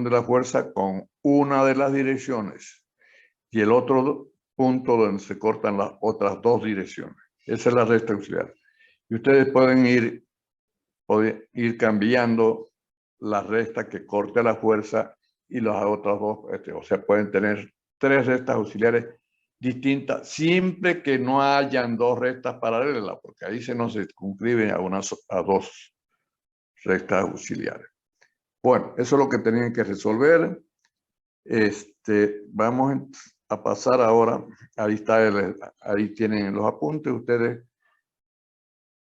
de la fuerza con una de las direcciones y el otro punto donde se cortan las otras dos direcciones. Esa es la recta auxiliar. Y ustedes pueden ir cambiando la recta que corte la fuerza y las otras dos, o sea, pueden tener tres rectas auxiliares distintas, siempre que no hayan dos rectas paralelas, porque ahí se nos circunscriben a dos rectas auxiliares. Bueno, eso es lo que tenían que resolver. Vamos a pasar ahora, ahí tienen los apuntes, ustedes,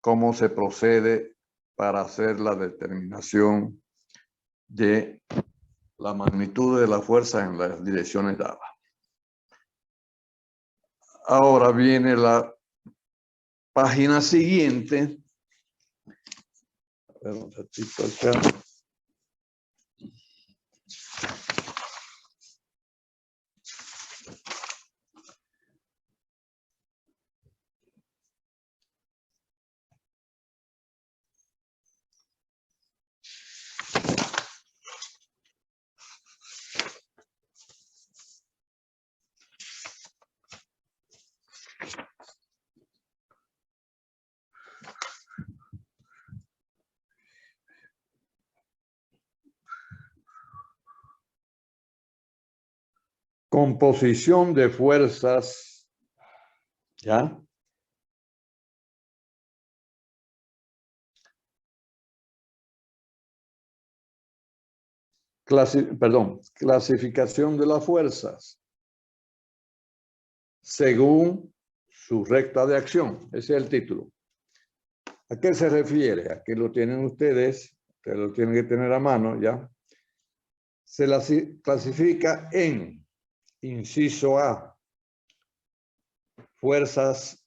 cómo se procede para hacer la determinación de la magnitud de la fuerza en las direcciones dadas. Ahora viene la página siguiente. A ver, un ratito acá. Composición de fuerzas, ¿ya? Clasificación de las fuerzas según su recta de acción. Ese es el título. ¿A qué se refiere? Aquí lo tienen ustedes lo tienen que tener a mano, ¿ya? Se las clasifica en, inciso A, fuerzas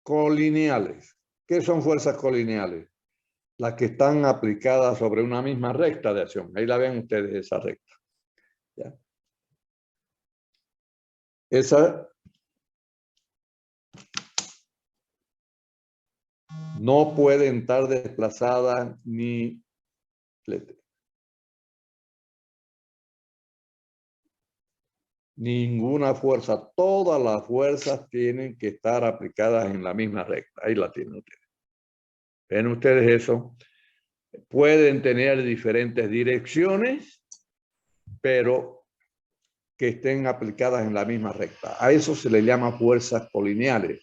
colineales. ¿Qué son fuerzas colineales? Las que están aplicadas sobre una misma recta de acción. Ahí la ven ustedes, esa recta. ¿Ya? Esa no pueden estar desplazadas ni ninguna fuerza. Todas las fuerzas tienen que estar aplicadas en la misma recta. Ahí la tienen ustedes. ¿Ven ustedes eso? Pueden tener diferentes direcciones, pero que estén aplicadas en la misma recta. A eso se le llama fuerzas colineales.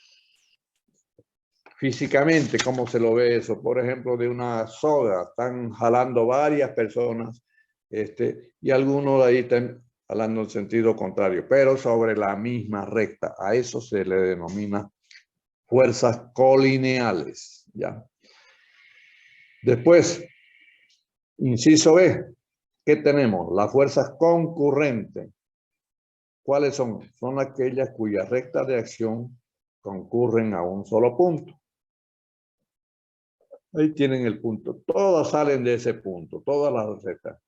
Físicamente, ¿cómo se lo ve eso? Por ejemplo, de una soga, están jalando varias personas, y algunos de ahí están jalando en sentido contrario, pero sobre la misma recta. A eso se le denomina fuerzas colineales, ¿ya? Después, inciso B, ¿qué tenemos? Las fuerzas concurrentes. ¿Cuáles son? Son aquellas cuyas rectas de acción concurren a un solo punto. Ahí tienen el punto. Todas salen de ese punto, todas las rectas.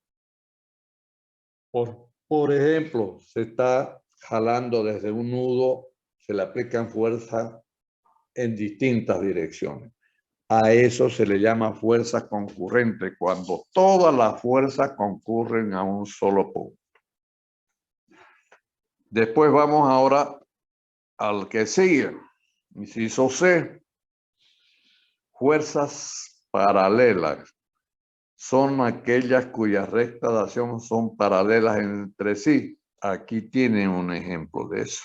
Por ejemplo, se está jalando desde un nudo, se le aplican fuerzas en distintas direcciones. A eso se le llama fuerza concurrente, cuando todas las fuerzas concurren a un solo punto. Después vamos ahora al que sigue. Inciso C. Fuerzas paralelas. Son aquellas cuyas rectas de acción son paralelas entre sí. Aquí tienen un ejemplo de eso.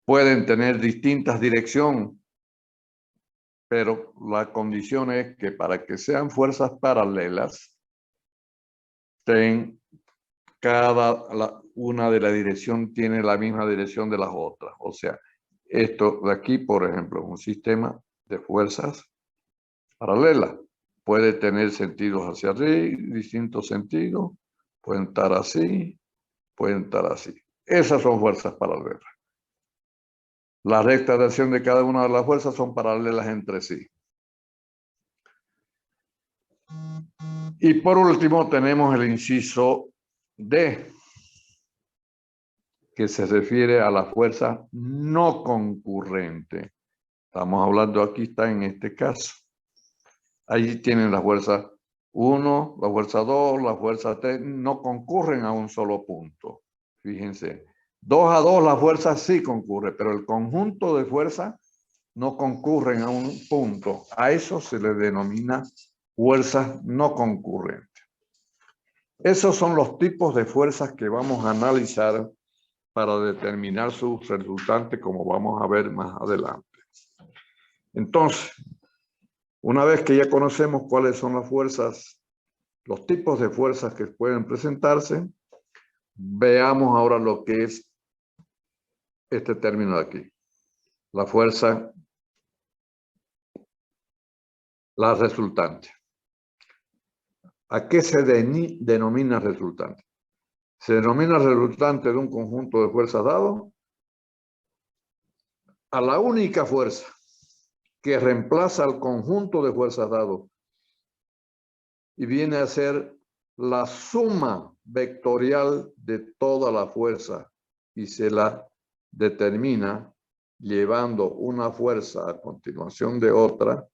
Pueden tener distintas direcciones, pero la condición es que para que sean fuerzas paralelas, una de la dirección tiene la misma dirección de las otras. O sea, esto de aquí, por ejemplo, es un sistema de fuerzas paralelas. Puede tener sentidos hacia arriba, distintos sentidos. Pueden estar así, pueden estar así. Esas son fuerzas paralelas. Las rectas de acción de cada una de las fuerzas son paralelas entre sí. Y por último tenemos el inciso D, que se refiere a la fuerza no concurrente. Estamos hablando aquí, está en este caso. Allí tienen la fuerza 1, la fuerza 2, la fuerza 3, no concurren a un solo punto. Fíjense, 2 a 2 la fuerza sí concurre, pero el conjunto de fuerzas no concurren a un punto. A eso se le denomina fuerzas no concurrentes. Esos son los tipos de fuerzas que vamos a analizar para determinar su resultante, como vamos a ver más adelante. Entonces, una vez que ya conocemos cuáles son las fuerzas, los tipos de fuerzas que pueden presentarse, veamos ahora lo que es este término de aquí. La fuerza, la resultante. ¿A qué se denomina resultante? Se denomina resultante de un conjunto de fuerzas dado a la única fuerza que reemplaza al conjunto de fuerzas dado y viene a ser la suma vectorial de toda la fuerza y se la determina llevando una fuerza a continuación de otra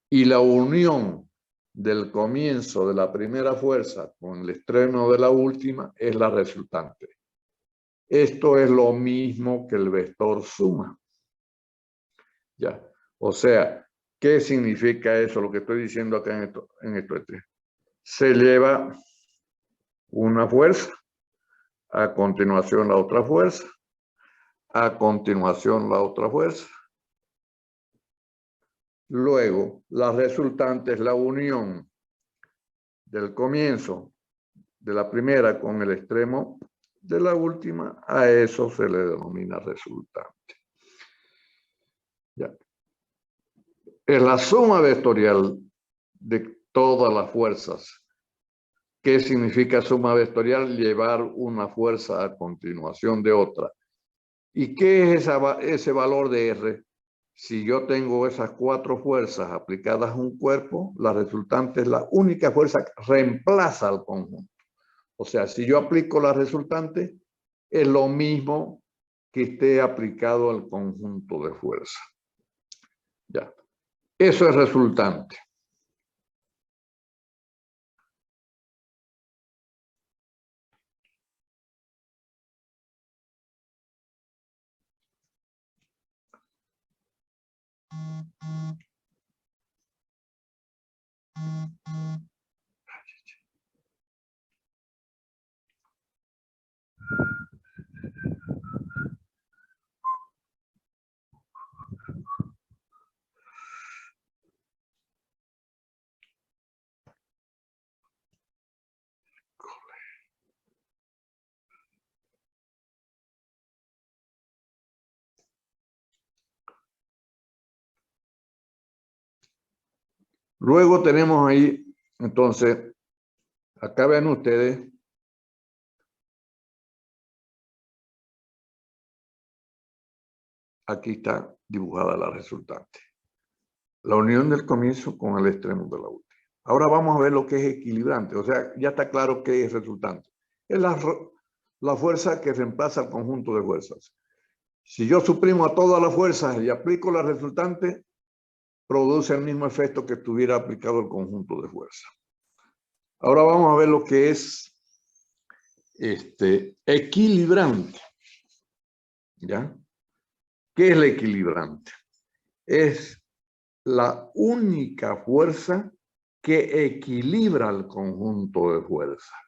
y la unión del comienzo de la primera fuerza con el extremo de la última es la resultante. Esto es lo mismo que el vector suma. Ya. O sea, ¿qué significa eso? Lo que estoy diciendo acá en esto. Se lleva una fuerza, a continuación la otra fuerza, a continuación la otra fuerza. Luego, la resultante es la unión del comienzo de la primera con el extremo de la última. A eso se le denomina resultante. Ya. Es la suma vectorial de todas las fuerzas. ¿Qué significa suma vectorial? Llevar una fuerza a continuación de otra. ¿Y qué es ese valor de R? Si yo tengo esas 4 fuerzas aplicadas a un cuerpo, la resultante es la única fuerza que reemplaza al conjunto. O sea, si yo aplico la resultante, es lo mismo que esté aplicado al conjunto de fuerza. Ya. Eso es resultante. Luego tenemos ahí, entonces, acá ven ustedes, aquí está dibujada la resultante. La unión del comienzo con el extremo de la última. Ahora vamos a ver lo que es equilibrante. O sea, ya está claro qué es resultante. Es la fuerza que reemplaza al conjunto de fuerzas. Si yo suprimo a todas las fuerzas y aplico la resultante, produce el mismo efecto que estuviera aplicado el conjunto de fuerzas. Ahora vamos a ver lo que es equilibrante. ¿Ya? ¿Qué es el equilibrante? Es la única fuerza que equilibra el conjunto de fuerzas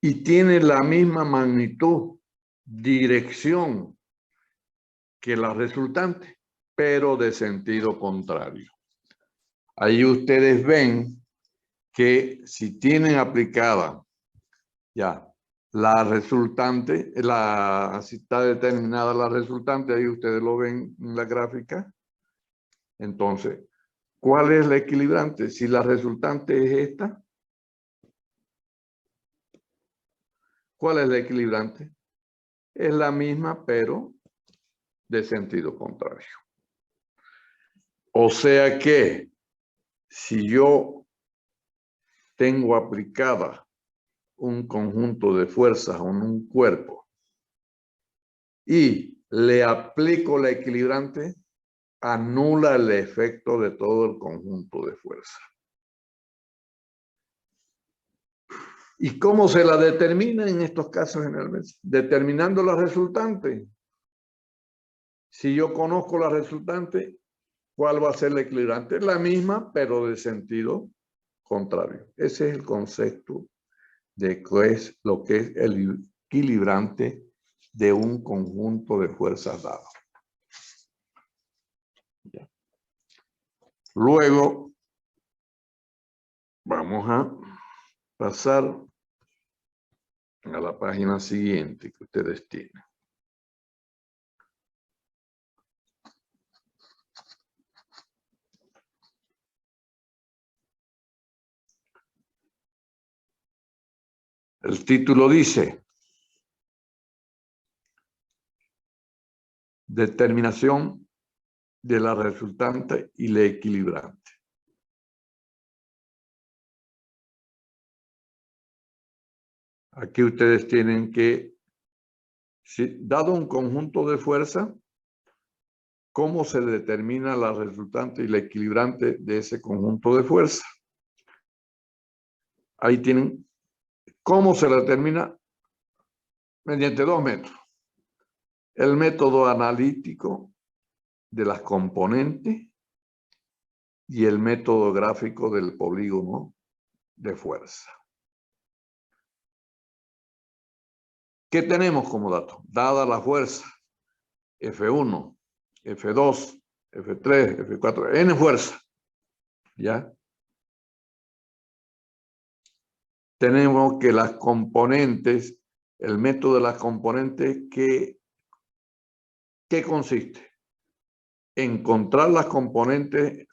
y tiene la misma magnitud, dirección que la resultante, pero de sentido contrario. Ahí ustedes ven que si tienen aplicada ya la resultante, si está determinada la resultante, ahí ustedes lo ven en la gráfica. Entonces, ¿cuál es la equilibrante? Si la resultante es esta, ¿cuál es la equilibrante? Es la misma, pero de sentido contrario. O sea que si yo tengo aplicada un conjunto de fuerzas en un cuerpo y le aplico la equilibrante, anula el efecto de todo el conjunto de fuerzas. ¿Y cómo se la determina en estos casos generalmente? Determinando la resultante. Si yo conozco la resultante, ¿cuál va a ser la equilibrante? La misma, pero de sentido contrario. Ese es el concepto de qué es lo que es el equilibrante de un conjunto de fuerzas dadas. Luego, vamos a pasar a la página siguiente que ustedes tienen. El título dice: determinación de la resultante y la equilibrante. Aquí ustedes tienen que, dado un conjunto de fuerza, ¿cómo se determina la resultante y la equilibrante de ese conjunto de fuerza? Ahí tienen cómo se determina mediante dos métodos. El método analítico de las componentes y el método gráfico del polígono de fuerza. ¿Qué tenemos como dato? Dada la fuerza, F1, F2, F3, F4, N fuerza, ¿ya? Tenemos que las componentes, el método de las componentes, ¿qué consiste? Encontrar las componentes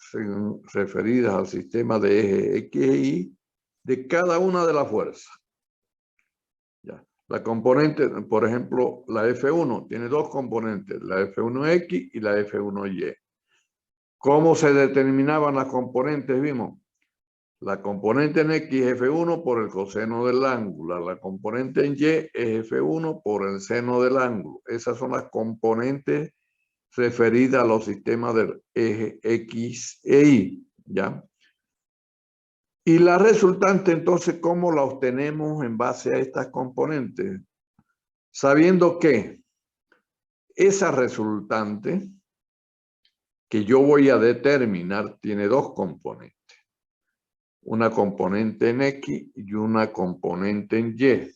referidas al sistema de eje X e Y de cada una de las fuerzas. ¿Ya? La componente, por ejemplo, la F1 tiene dos componentes, la F1X y la F1Y. ¿Cómo se determinaban las componentes? Vimos, la componente en X es F1 por el coseno del ángulo, la componente en Y es F1 por el seno del ángulo. Esas son las componentes referidas a los sistemas del eje X e Y, ¿ya? Y la resultante, entonces, ¿cómo la obtenemos en base a estas componentes? Sabiendo que esa resultante que yo voy a determinar tiene dos componentes. Una componente en X y una componente en Y.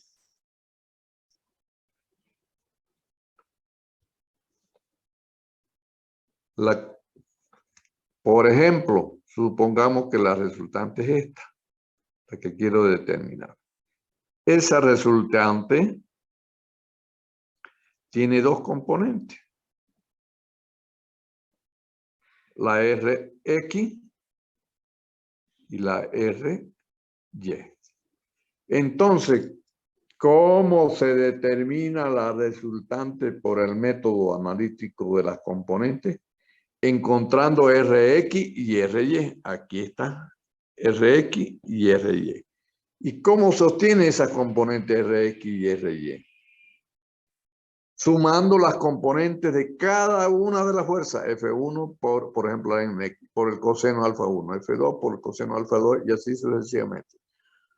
Por ejemplo, supongamos que la resultante es esta, la que quiero determinar. Esa resultante tiene dos componentes. La Rx y la Ry. Entonces, ¿cómo se determina la resultante por el método analítico de las componentes? Encontrando Rx y Ry. Aquí está, Rx y Ry. ¿Y cómo sostiene esa componente Rx y Ry? Sumando las componentes de cada una de las fuerzas. F1 por ejemplo, por el coseno alfa 1, F2 por el coseno alfa 2 y así sucesivamente.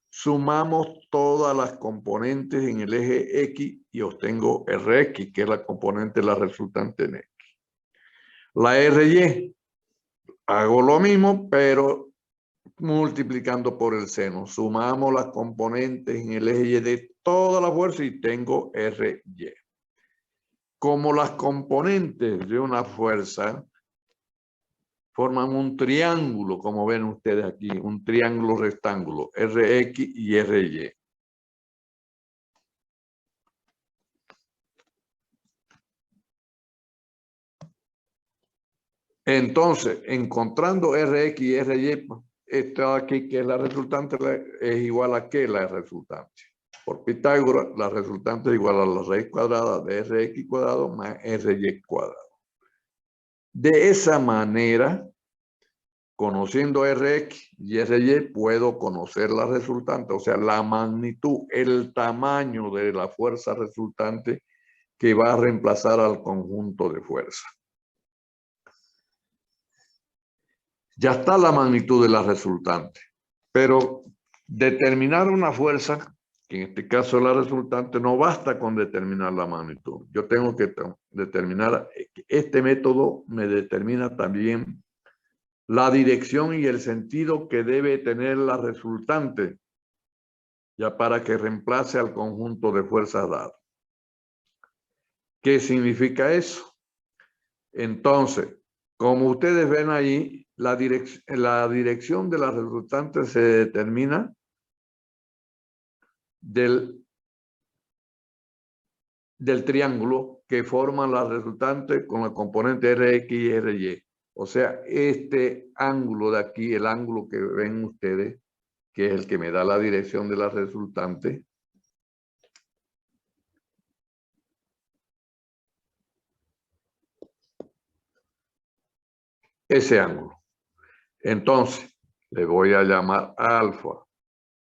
Sumamos todas las componentes en el eje X y obtengo Rx, que es la componente de la resultante en X. La Ry, hago lo mismo, pero multiplicando por el seno. Sumamos las componentes en el eje Y de toda la fuerza y tengo Ry. Como las componentes de una fuerza forman un triángulo, como ven ustedes aquí, un triángulo rectángulo, Rx y Ry. Entonces, encontrando Rx y Ry, esta aquí que es la resultante es igual a ¿qué? La resultante. Por Pitágoras, la resultante es igual a la raíz cuadrada de Rx cuadrado más Ry cuadrado. De esa manera, conociendo Rx y Ry, puedo conocer la resultante, o sea, la magnitud, el tamaño de la fuerza resultante que va a reemplazar al conjunto de fuerzas. Ya está la magnitud de la resultante, pero determinar una fuerza que en este caso la resultante, no basta con determinar la magnitud. Yo tengo que determinar, este método me determina también la dirección y el sentido que debe tener la resultante, ya para que reemplace al conjunto de fuerzas dadas. ¿Qué significa eso? Entonces, como ustedes ven ahí, la dirección de la resultante se determina del triángulo que forman la resultante con la componente Rx y Ry. O sea, este ángulo de aquí, el ángulo que ven ustedes, que es el que me da la dirección de la resultante, ese ángulo. Entonces, le voy a llamar alfa.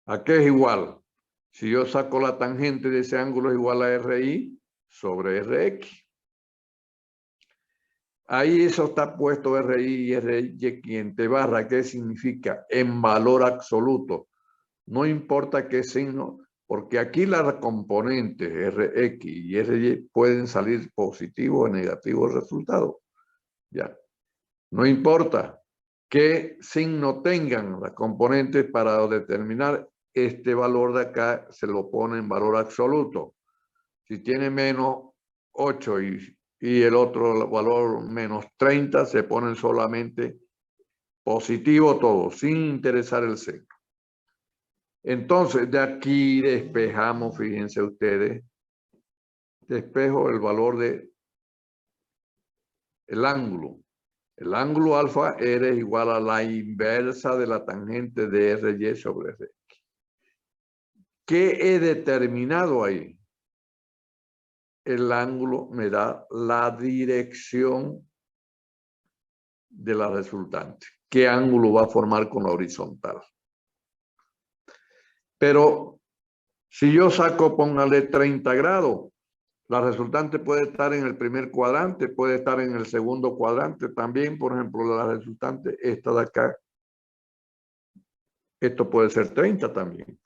¿A qué es igual? Si yo saco la tangente de ese ángulo es igual a Ri sobre Rx. Ahí eso está puesto Ri y Ry entre barra. ¿Qué significa? En valor absoluto. No importa qué signo, porque aquí las componentes Rx y Ry pueden salir positivos o negativos resultados. Ya. No importa qué signo tengan las componentes para determinar este valor de acá, se lo pone en valor absoluto. Si tiene menos 8 y el otro valor menos 30, se ponen solamente positivo todo, sin interesar el signo. Entonces, de aquí despejamos, fíjense ustedes, despejo el valor de el ángulo. El ángulo alfa R es igual a la inversa de la tangente de Ry sobre Rx. ¿Qué he determinado ahí? El ángulo me da la dirección de la resultante. ¿Qué ángulo va a formar con la horizontal? Pero si yo saco, póngale 30 grados, la resultante puede estar en el primer cuadrante, puede estar en el segundo cuadrante también. Por ejemplo, la resultante esta de acá, esto puede ser 30 también.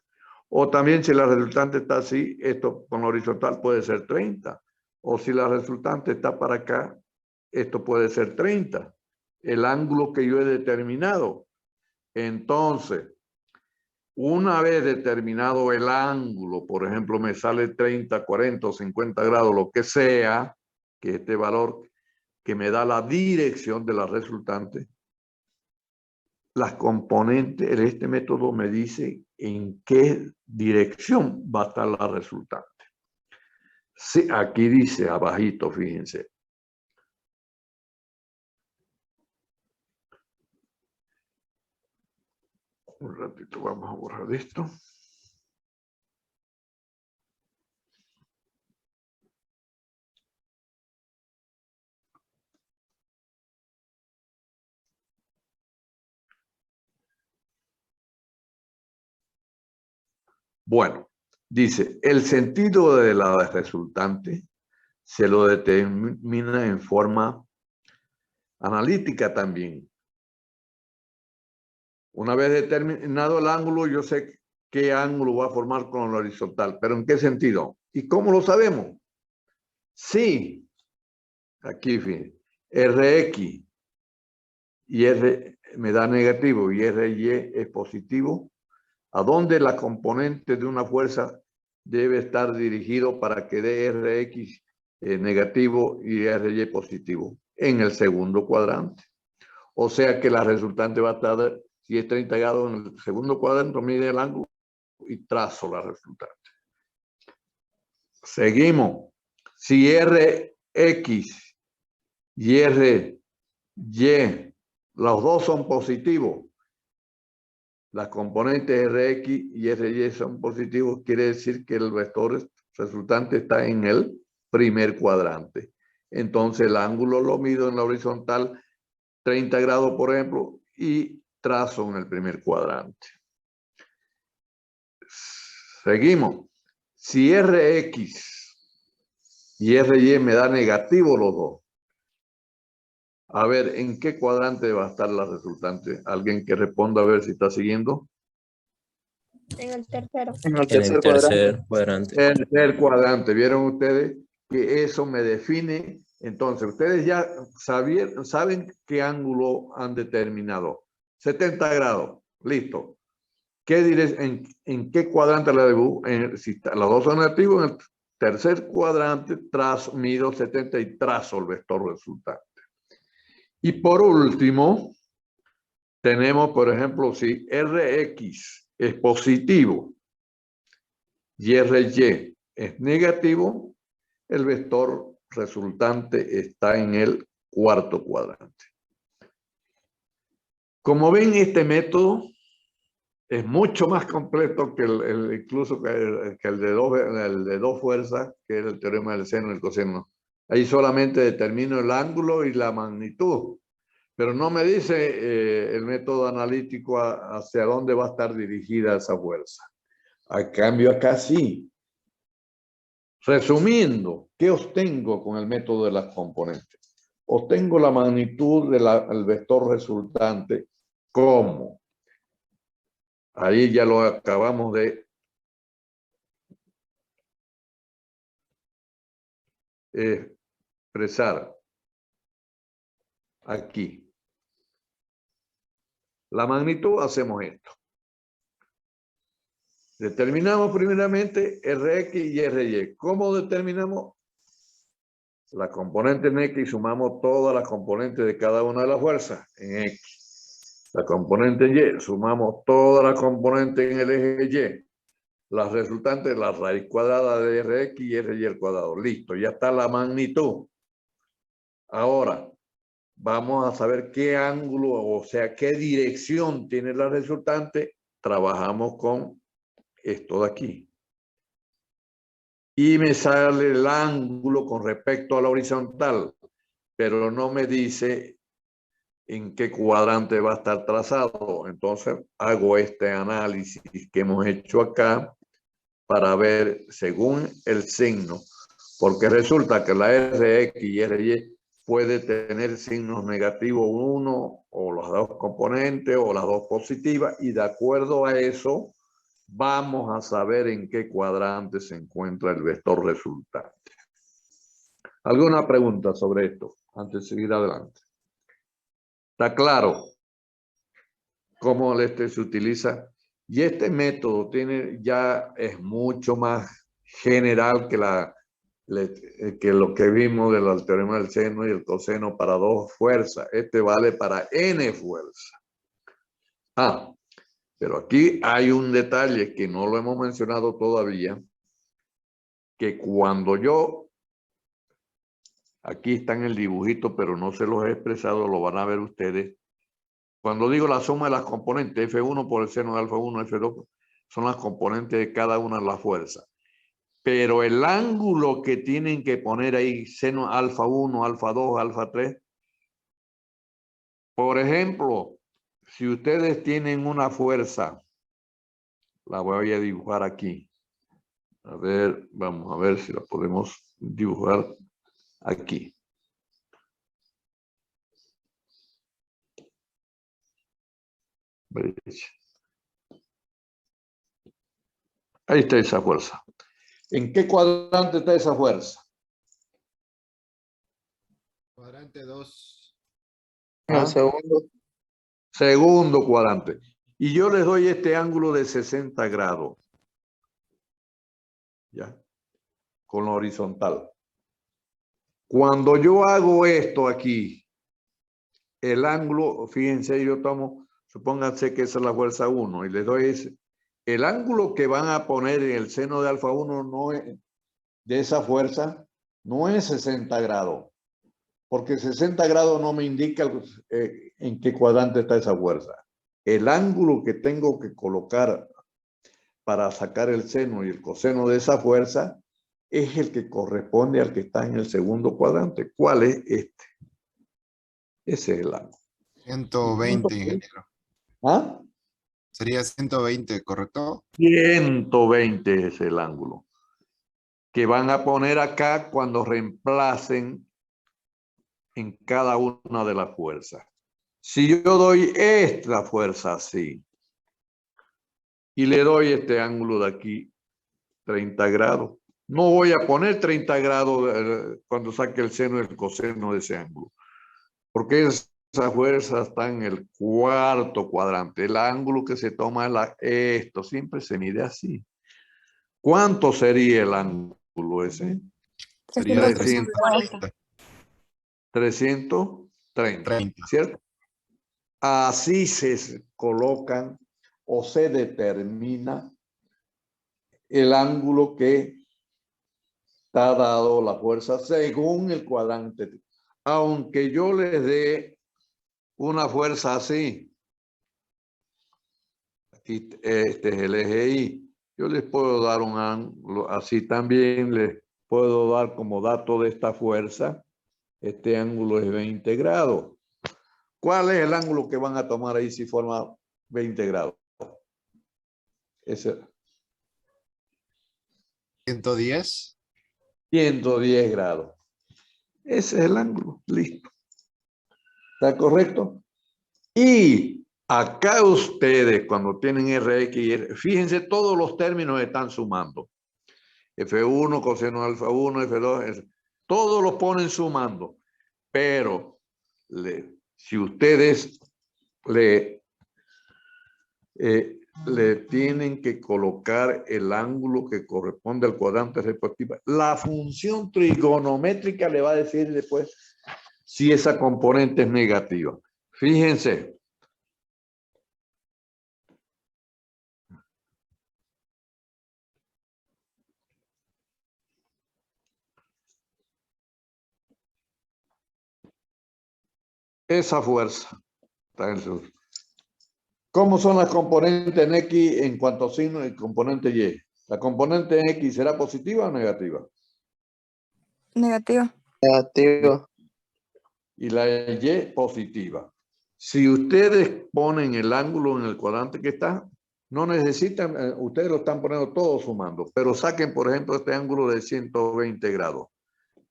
O también si la resultante está así, esto con la horizontal puede ser 30. O si la resultante está para acá, esto puede ser 30. El ángulo que yo he determinado. Entonces, una vez determinado el ángulo, por ejemplo, me sale 30, 40 o 50 grados, lo que sea, que este valor que me da la dirección de la resultante, las componentes, este método me dice en qué dirección va a estar la resultante. Sí, aquí dice abajito, fíjense. Un ratito vamos a borrar esto. Bueno, dice, el sentido de la resultante se lo determina en forma analítica también. Una vez determinado el ángulo, yo sé qué ángulo va a formar con la horizontal, pero ¿en qué sentido? ¿Y cómo lo sabemos? Sí, aquí, fíjense, Rx y R me da negativo y Ry es positivo, ¿a dónde la componente de una fuerza debe estar dirigido para que dé Rx negativo y Ry positivo? En el segundo cuadrante. O sea que la resultante va a estar, si es 30 grados en el segundo cuadrante, mide el ángulo y trazo la resultante. Seguimos. Si Rx y Ry, los dos son positivos, las componentes Rx y Ry son positivos, quiere decir que el vector resultante está en el primer cuadrante. Entonces el ángulo lo mido en la horizontal 30 grados, por ejemplo, y trazo en el primer cuadrante. Seguimos. Si Rx y Ry me da negativo los dos, a ver, ¿en qué cuadrante va a estar la resultante? ¿Alguien que responda a ver si está siguiendo? En el tercero. En el En el tercer cuadrante. Tercer cuadrante. ¿Vieron ustedes que eso me define? Entonces, ustedes ya saben qué ángulo han determinado. 70 grados. Listo. ¿En qué cuadrante la debo? Si las dos son negativos, en el tercer cuadrante mido 70 y trazo el vector resultante. Y por último, tenemos, por ejemplo, si Rx es positivo y Ry es negativo, el vector resultante está en el cuarto cuadrante. Como ven, este método es mucho más completo que incluso que el de dos fuerzas, que es el teorema del seno y el coseno. Ahí solamente determino el ángulo y la magnitud, pero no me dice el método analítico hacia dónde va a estar dirigida esa fuerza. A cambio, acá sí. Resumiendo, ¿qué obtengo con el método de las componentes? Obtengo la magnitud del vector resultante como. Ahí ya lo acabamos de expresar. Aquí. La magnitud, hacemos esto. Determinamos primeramente Rx y Ry. ¿Cómo determinamos? La componente en X y sumamos todas las componentes de cada una de las fuerzas en X. La componente en Y, sumamos todas las componentes en el eje Y. Las resultantes, la raíz cuadrada de Rx y Ry al cuadrado. Listo, ya está la magnitud. Ahora, vamos a saber qué ángulo, o sea, qué dirección tiene la resultante. Trabajamos con esto de aquí. Y me sale el ángulo con respecto a la horizontal, pero no me dice en qué cuadrante va a estar trazado. Entonces hago este análisis que hemos hecho acá para ver según el signo, porque resulta que la Rx y Ry puede tener signos negativos uno o las dos componentes o las dos positivas, y de acuerdo a eso vamos a saber en qué cuadrante se encuentra el vector resultante. ¿Alguna pregunta sobre esto antes de seguir adelante? ¿Está claro cómo se utiliza? Y este método ya es mucho más general que lo que vimos del teorema del seno y el coseno para dos fuerzas. Este vale para n fuerzas. Pero aquí hay un detalle que no lo hemos mencionado todavía, que cuando aquí está en el dibujito, pero no se los he expresado, lo van a ver ustedes. Cuando digo la suma de las componentes, F1 por el seno de alfa 1, F2, son las componentes de cada una de las fuerzas. Pero el ángulo que tienen que poner ahí, seno alfa 1, alfa 2, alfa 3, por ejemplo, si ustedes tienen una fuerza, la voy a dibujar aquí. A ver, vamos a ver si la podemos dibujar aquí. Ahí está esa fuerza. ¿En qué cuadrante está esa fuerza? Cuadrante 2. El segundo. Segundo cuadrante. Y yo les doy este ángulo de 60 grados. ¿Ya? Con la horizontal. Cuando yo hago esto aquí, el ángulo, fíjense, yo tomo, supónganse que esa es la fuerza 1 y les doy ese. El ángulo que van a poner en el seno de alfa 1 no es, de esa fuerza no es 60 grados. Porque 60 grados no me indica en qué cuadrante está esa fuerza. El ángulo que tengo que colocar para sacar el seno y el coseno de esa fuerza es el que corresponde al que está en el segundo cuadrante. ¿Cuál es este? Ese es el ángulo. 120, ingeniero. ¿Ah? Sería 120, ¿correcto? 120 es el ángulo que van a poner acá cuando reemplacen en cada una de las fuerzas. Si yo doy esta fuerza así y le doy este ángulo de aquí, 30 grados. No voy a poner 30 grados cuando saque el seno y el coseno de ese ángulo, porque esa fuerza está en el cuarto cuadrante. El ángulo que se toma es esto, siempre se mide así. ¿Cuánto sería el ángulo ese? Sería 340. 330, 30. ¿cierto? Así se colocan o se determina el ángulo que está dado la fuerza según el cuadrante. Aunque yo les dé una fuerza así, aquí este es el eje Y, yo les puedo dar un ángulo así también, les puedo dar como dato de esta fuerza, este ángulo es 20 grados. ¿Cuál es el ángulo que van a tomar ahí si forma 20 grados? Ese 110. 110 grados. Ese es el ángulo, listo. ¿Está correcto? Y acá ustedes, cuando tienen RX y fíjense, todos los términos están sumando. F1, coseno alfa 1, F2, todos los ponen sumando. Pero si ustedes le tienen que colocar el ángulo que corresponde al cuadrante respectivo, la función trigonométrica le va a decir después si esa componente es negativa. Fíjense. Esa fuerza está en el sur. ¿Cómo son las componentes en X en cuanto a signo y componente Y? ¿La componente en X será positiva o negativa? Negativa. Negativo. Y la Y positiva. Si ustedes ponen el ángulo en el cuadrante que está, no necesitan, ustedes lo están poniendo todo sumando, pero saquen, por ejemplo, este ángulo de 120 grados.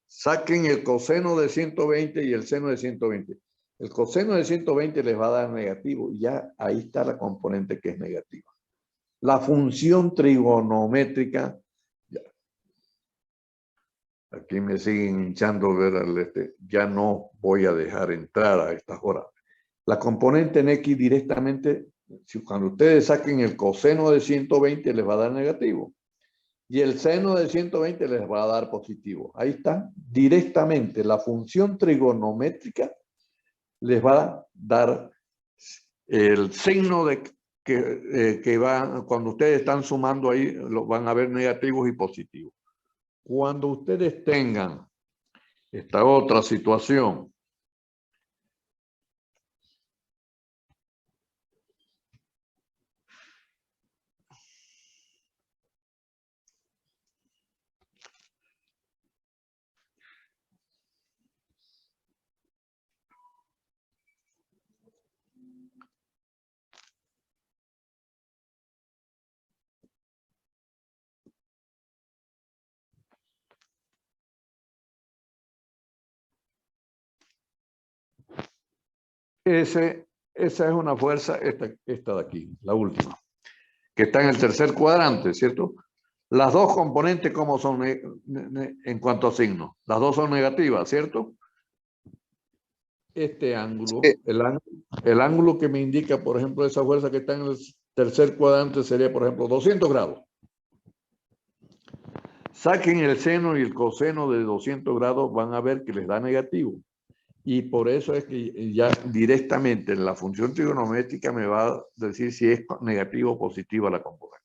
Saquen el coseno de 120 y el seno de 120. El coseno de 120 les va a dar negativo y ya ahí está la componente que es negativa. La función trigonométrica, ya. Aquí me siguen hinchando ver ya no voy a dejar entrar a estas horas. La componente en X directamente, cuando ustedes saquen el coseno de 120 les va a dar negativo. Y el seno de 120 les va a dar positivo. Ahí está, directamente la función trigonométrica les va a dar el signo de que va, cuando ustedes están sumando ahí, lo van a ver negativos y positivos. Cuando ustedes tengan esta otra situación, esa es una fuerza, esta de aquí, la última, que está en el tercer cuadrante, ¿cierto? Las dos componentes, ¿cómo son en cuanto a signo? Las dos son negativas, ¿cierto? Este ángulo, Sí. el ángulo que me indica, por ejemplo, esa fuerza que está en el tercer cuadrante sería, por ejemplo, 200 grados. Saquen el seno y el coseno de 200 grados, van a ver que les da negativo. Y por eso es que ya directamente en la función trigonométrica me va a decir si es negativo o positiva la componente.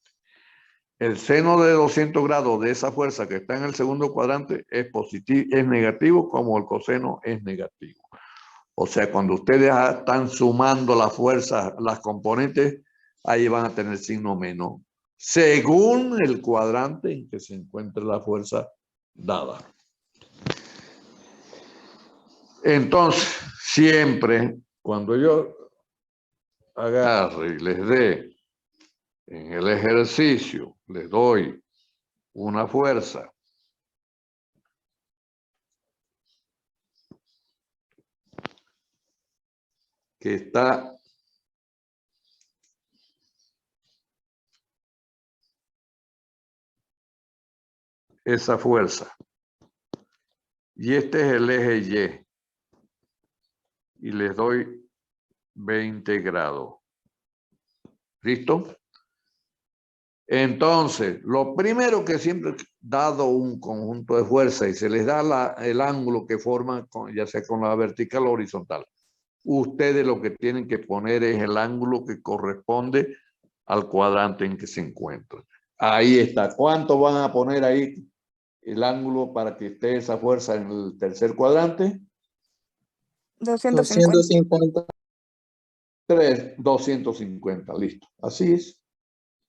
El seno de 200 grados de esa fuerza que está en el segundo cuadrante es positivo, es negativo, como el coseno es negativo. O sea, cuando ustedes están sumando las fuerzas, las componentes, ahí van a tener signo menos, según el cuadrante en que se encuentre la fuerza dada. Entonces, siempre, cuando yo agarre y les dé en el ejercicio, les doy una fuerza que está esa fuerza. Y este es el eje Y. Y les doy 20 grados. ¿Listo? Entonces, lo primero que siempre, dado un conjunto de fuerza y se les da el ángulo que forman, ya sea con la vertical o horizontal, ustedes lo que tienen que poner es el ángulo que corresponde al cuadrante en que se encuentran. Ahí está. ¿Cuánto van a poner ahí el ángulo para que esté esa fuerza en el tercer cuadrante? 250. 250, listo. Así es.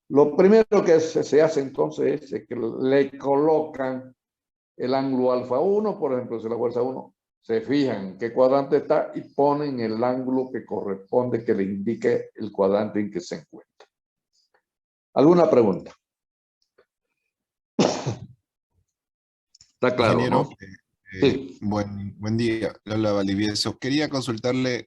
Lo primero que se hace entonces es que le colocan el ángulo alfa 1, por ejemplo, si la fuerza 1, se fijan en qué cuadrante está y ponen el ángulo que corresponde, que les indique el cuadrante en que se encuentra. ¿Alguna pregunta? Está claro, Ingeniero, ¿no? Sí. buen día, Lola Valdivieso. Quería consultarle,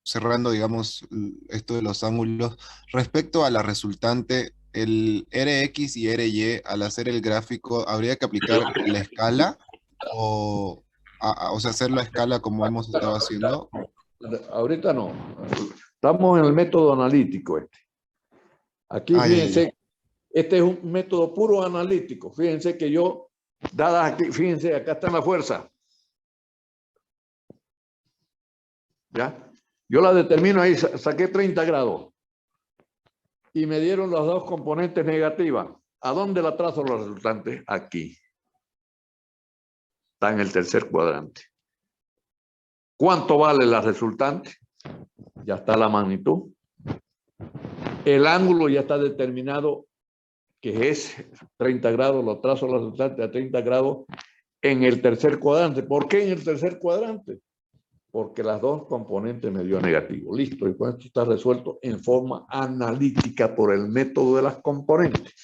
cerrando, digamos, esto de los ángulos, respecto a la resultante, el RX y RY, al hacer el gráfico, ¿habría que aplicar la escala o sea, hacer la escala como hemos estado haciendo? Ahorita no. Estamos en el método analítico este. Aquí, fíjense, este es un método puro analítico. Fíjense que yo, dadas aquí, fíjense, acá está la fuerza. ¿Ya? Yo la determino ahí, saqué 30 grados. Y me dieron las dos componentes negativas. ¿A dónde la trazo la resultante? Aquí. Está en el tercer cuadrante. ¿Cuánto vale la resultante? Ya está la magnitud. El ángulo ya está determinado, que es 30 grados, lo trazo la resultante a 30 grados en el tercer cuadrante. ¿Por qué en el tercer cuadrante? Porque las dos componentes me dio negativo. Listo, y con esto está resuelto en forma analítica por el método de las componentes.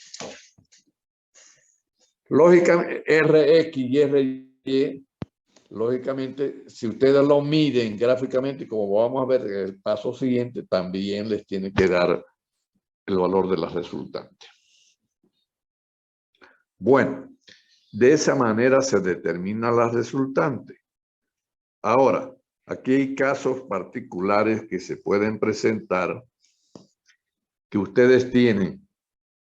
Lógicamente, Rx y Ry, lógicamente, si ustedes lo miden gráficamente, como vamos a ver en el paso siguiente, también les tiene que dar el valor de la resultante. Bueno, de esa manera se determina la resultante. Ahora, aquí hay casos particulares que se pueden presentar que ustedes tienen.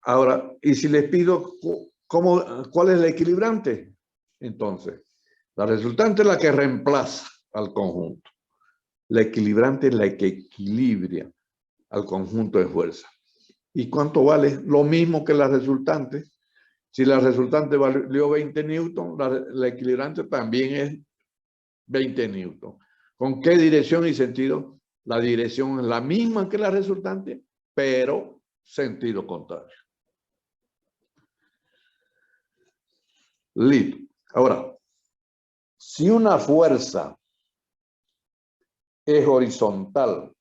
Ahora, y si les pido cuál es la equilibrante, entonces, la resultante es la que reemplaza al conjunto. La equilibrante es la que equilibra al conjunto de fuerzas. ¿Y cuánto vale? Lo mismo que la resultante. Si la resultante valió 20 newton, la equilibrante también es 20 newton. ¿Con qué dirección y sentido? La dirección es la misma que la resultante, pero sentido contrario. Listo. Ahora, si una fuerza es horizontal,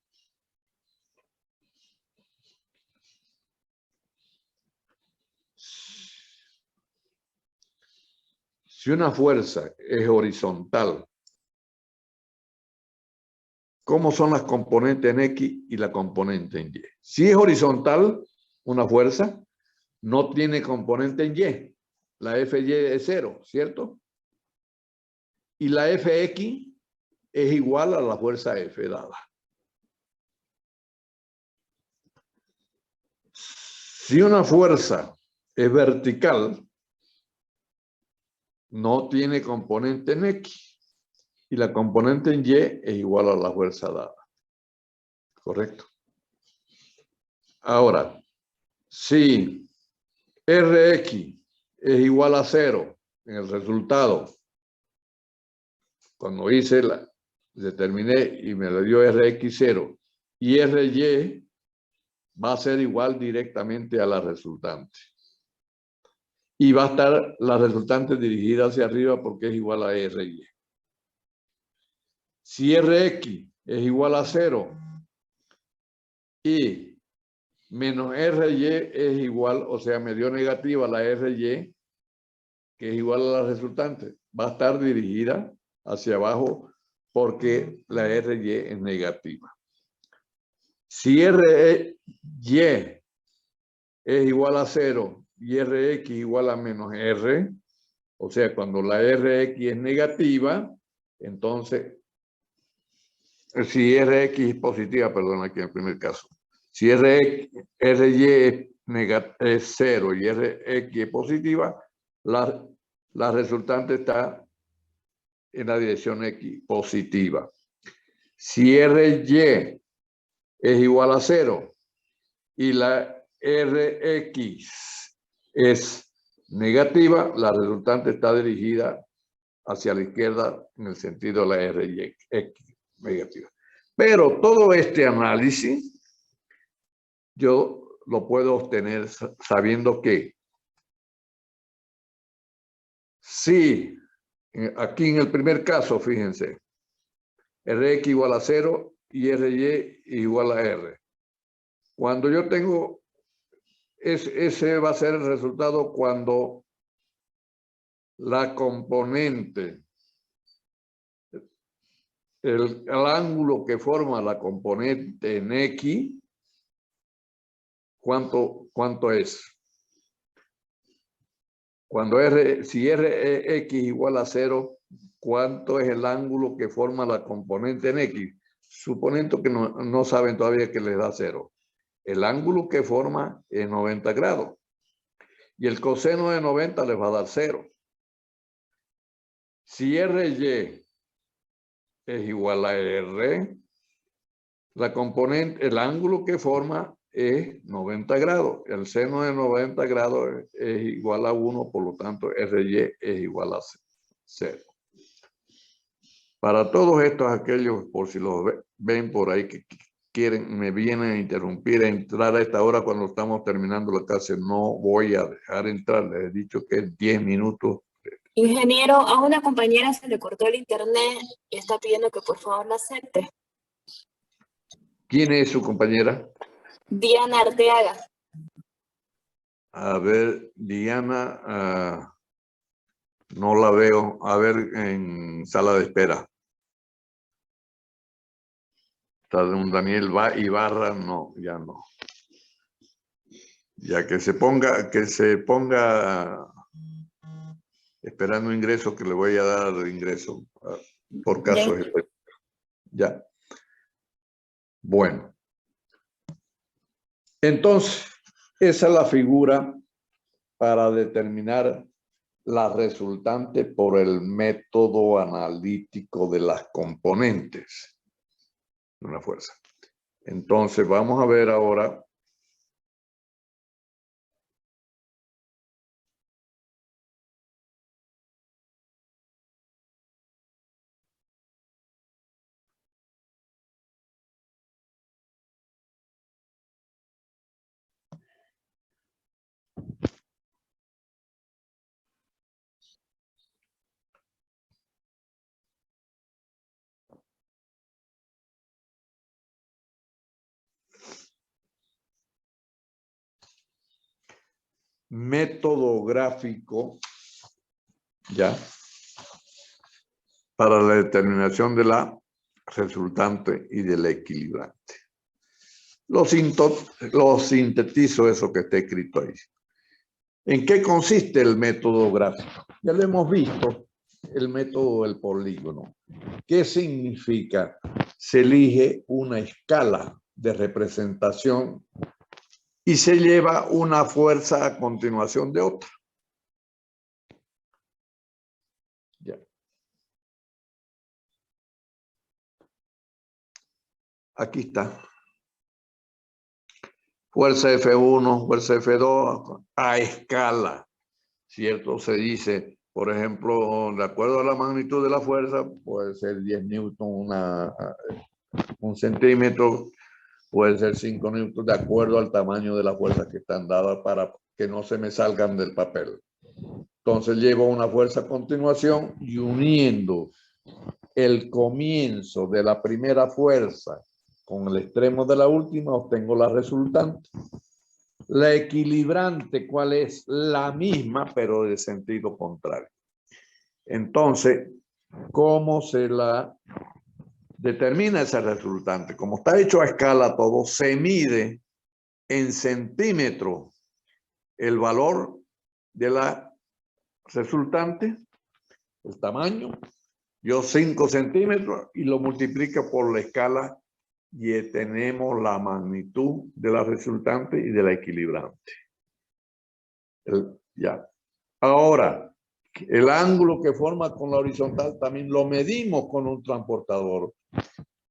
¿cómo son las componentes en X y la componente en Y? Si es horizontal, una fuerza no tiene componente en Y. La Fy es 0, ¿cierto? Y la Fx es igual a la fuerza F dada. Si una fuerza es vertical, no tiene componente en X y la componente en Y es igual a la fuerza dada. ¿Correcto? Ahora, si Rx es igual a 0 en el resultado, cuando determiné y me lo dio Rx 0 y Ry va a ser igual directamente a la resultante. Y va a estar la resultante dirigida hacia arriba porque es igual a Ry. Si Rx es igual a 0 y menos Ry es igual, o sea, me dio negativa la Ry, que es igual a la resultante, va a estar dirigida hacia abajo porque la Ry es negativa. Si Ry es igual a 0 y Rx igual a menos R, o sea, cuando la Rx es negativa, entonces, si Rx es positiva, perdón, aquí en el primer caso, si Ry es 0 y Rx es positiva, la resultante está en la dirección X positiva. Si Ry es igual a 0 y la Rx es negativa, la resultante está dirigida hacia la izquierda en el sentido de la Rx negativa. Pero todo este análisis yo lo puedo obtener sabiendo que si aquí en el primer caso, fíjense, Rx igual a 0 y Ry igual a R. Cuando yo tengo, ese va a ser el resultado cuando la componente, el ángulo que forma la componente en X, ¿cuánto es? Cuando si Rx igual a 0, ¿cuánto es el ángulo que forma la componente en X? Suponiendo que no saben todavía que les da 0. El ángulo que forma es 90 grados. Y el coseno de 90 les va a dar 0. Si Ry es igual a R, la componente, el ángulo que forma es 90 grados. El seno de 90 grados es igual a 1, por lo tanto Ry es igual a 0. Para todos estos, aquellos, por si los ven por ahí que quieren, me vienen a interrumpir, a entrar a esta hora cuando estamos terminando la clase, no voy a dejar entrar. Les he dicho que es 10 minutos. Ingeniero, a una compañera se le cortó el internet y está pidiendo que por favor la acepte. ¿Quién es su compañera? Diana Arteaga. A ver, Diana, no la veo. A ver, en sala de espera. Está de un Daniel Ibarra, no, ya no. Ya que se ponga esperando ingreso, que le voy a dar ingreso por caso. Ya. Bueno. Entonces, esa es la figura para determinar la resultante por el método analítico de las componentes de una fuerza. Entonces, vamos a ver ahora método gráfico, ya, para la determinación de la resultante y del equilibrante. Lo sintetizo eso que está escrito ahí. ¿En qué consiste el método gráfico? Ya lo hemos visto, el método del polígono. ¿Qué significa? Se elige una escala de representación y se lleva una fuerza a continuación de otra. Ya. Aquí está. Fuerza F1, fuerza F2, a escala, ¿cierto? Se dice, por ejemplo, de acuerdo a la magnitud de la fuerza, puede ser 10 newton, un centímetro, puede ser 5 newton, de acuerdo al tamaño de la fuerza que están dadas para que no se me salgan del papel. Entonces llevo una fuerza a continuación y uniendo el comienzo de la primera fuerza con el extremo de la última, obtengo la resultante. La equilibrante, ¿cuál es? La misma, pero de sentido contrario. Entonces, ¿cómo se la determina esa resultante? Como está hecho a escala todo, se mide en centímetros el valor de la resultante, el tamaño, dio 5 centímetros y lo multiplica por la escala y tenemos la magnitud de la resultante y de la equilibrante. Ya. Ahora, el ángulo que forma con la horizontal también lo medimos con un transportador.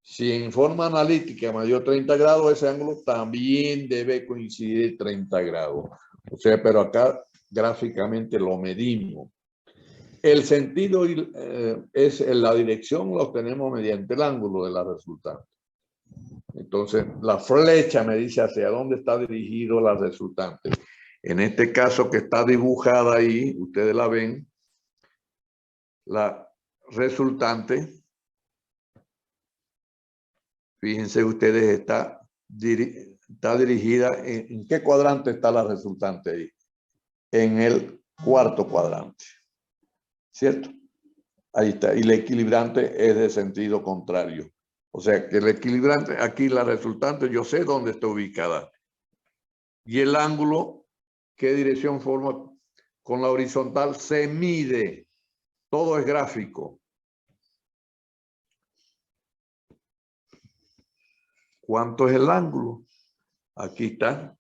Si en forma analítica mayor 30 grados, ese ángulo también debe coincidir 30 grados. O sea, pero acá gráficamente lo medimos. El sentido es la dirección, lo obtenemos mediante el ángulo de la resultante. Entonces, la flecha me dice hacia dónde está dirigido la resultante. En este caso que está dibujada ahí, ustedes la ven, la resultante, fíjense ustedes, está dirigida, ¿en qué cuadrante está la resultante ahí? En el cuarto cuadrante, ¿cierto? Ahí está, y el equilibrante es de sentido contrario. O sea, que el equilibrante, aquí la resultante, yo sé dónde está ubicada. Y el ángulo, ¿qué dirección forma con la horizontal? Se mide. Todo es gráfico. ¿Cuánto es el ángulo? Aquí está.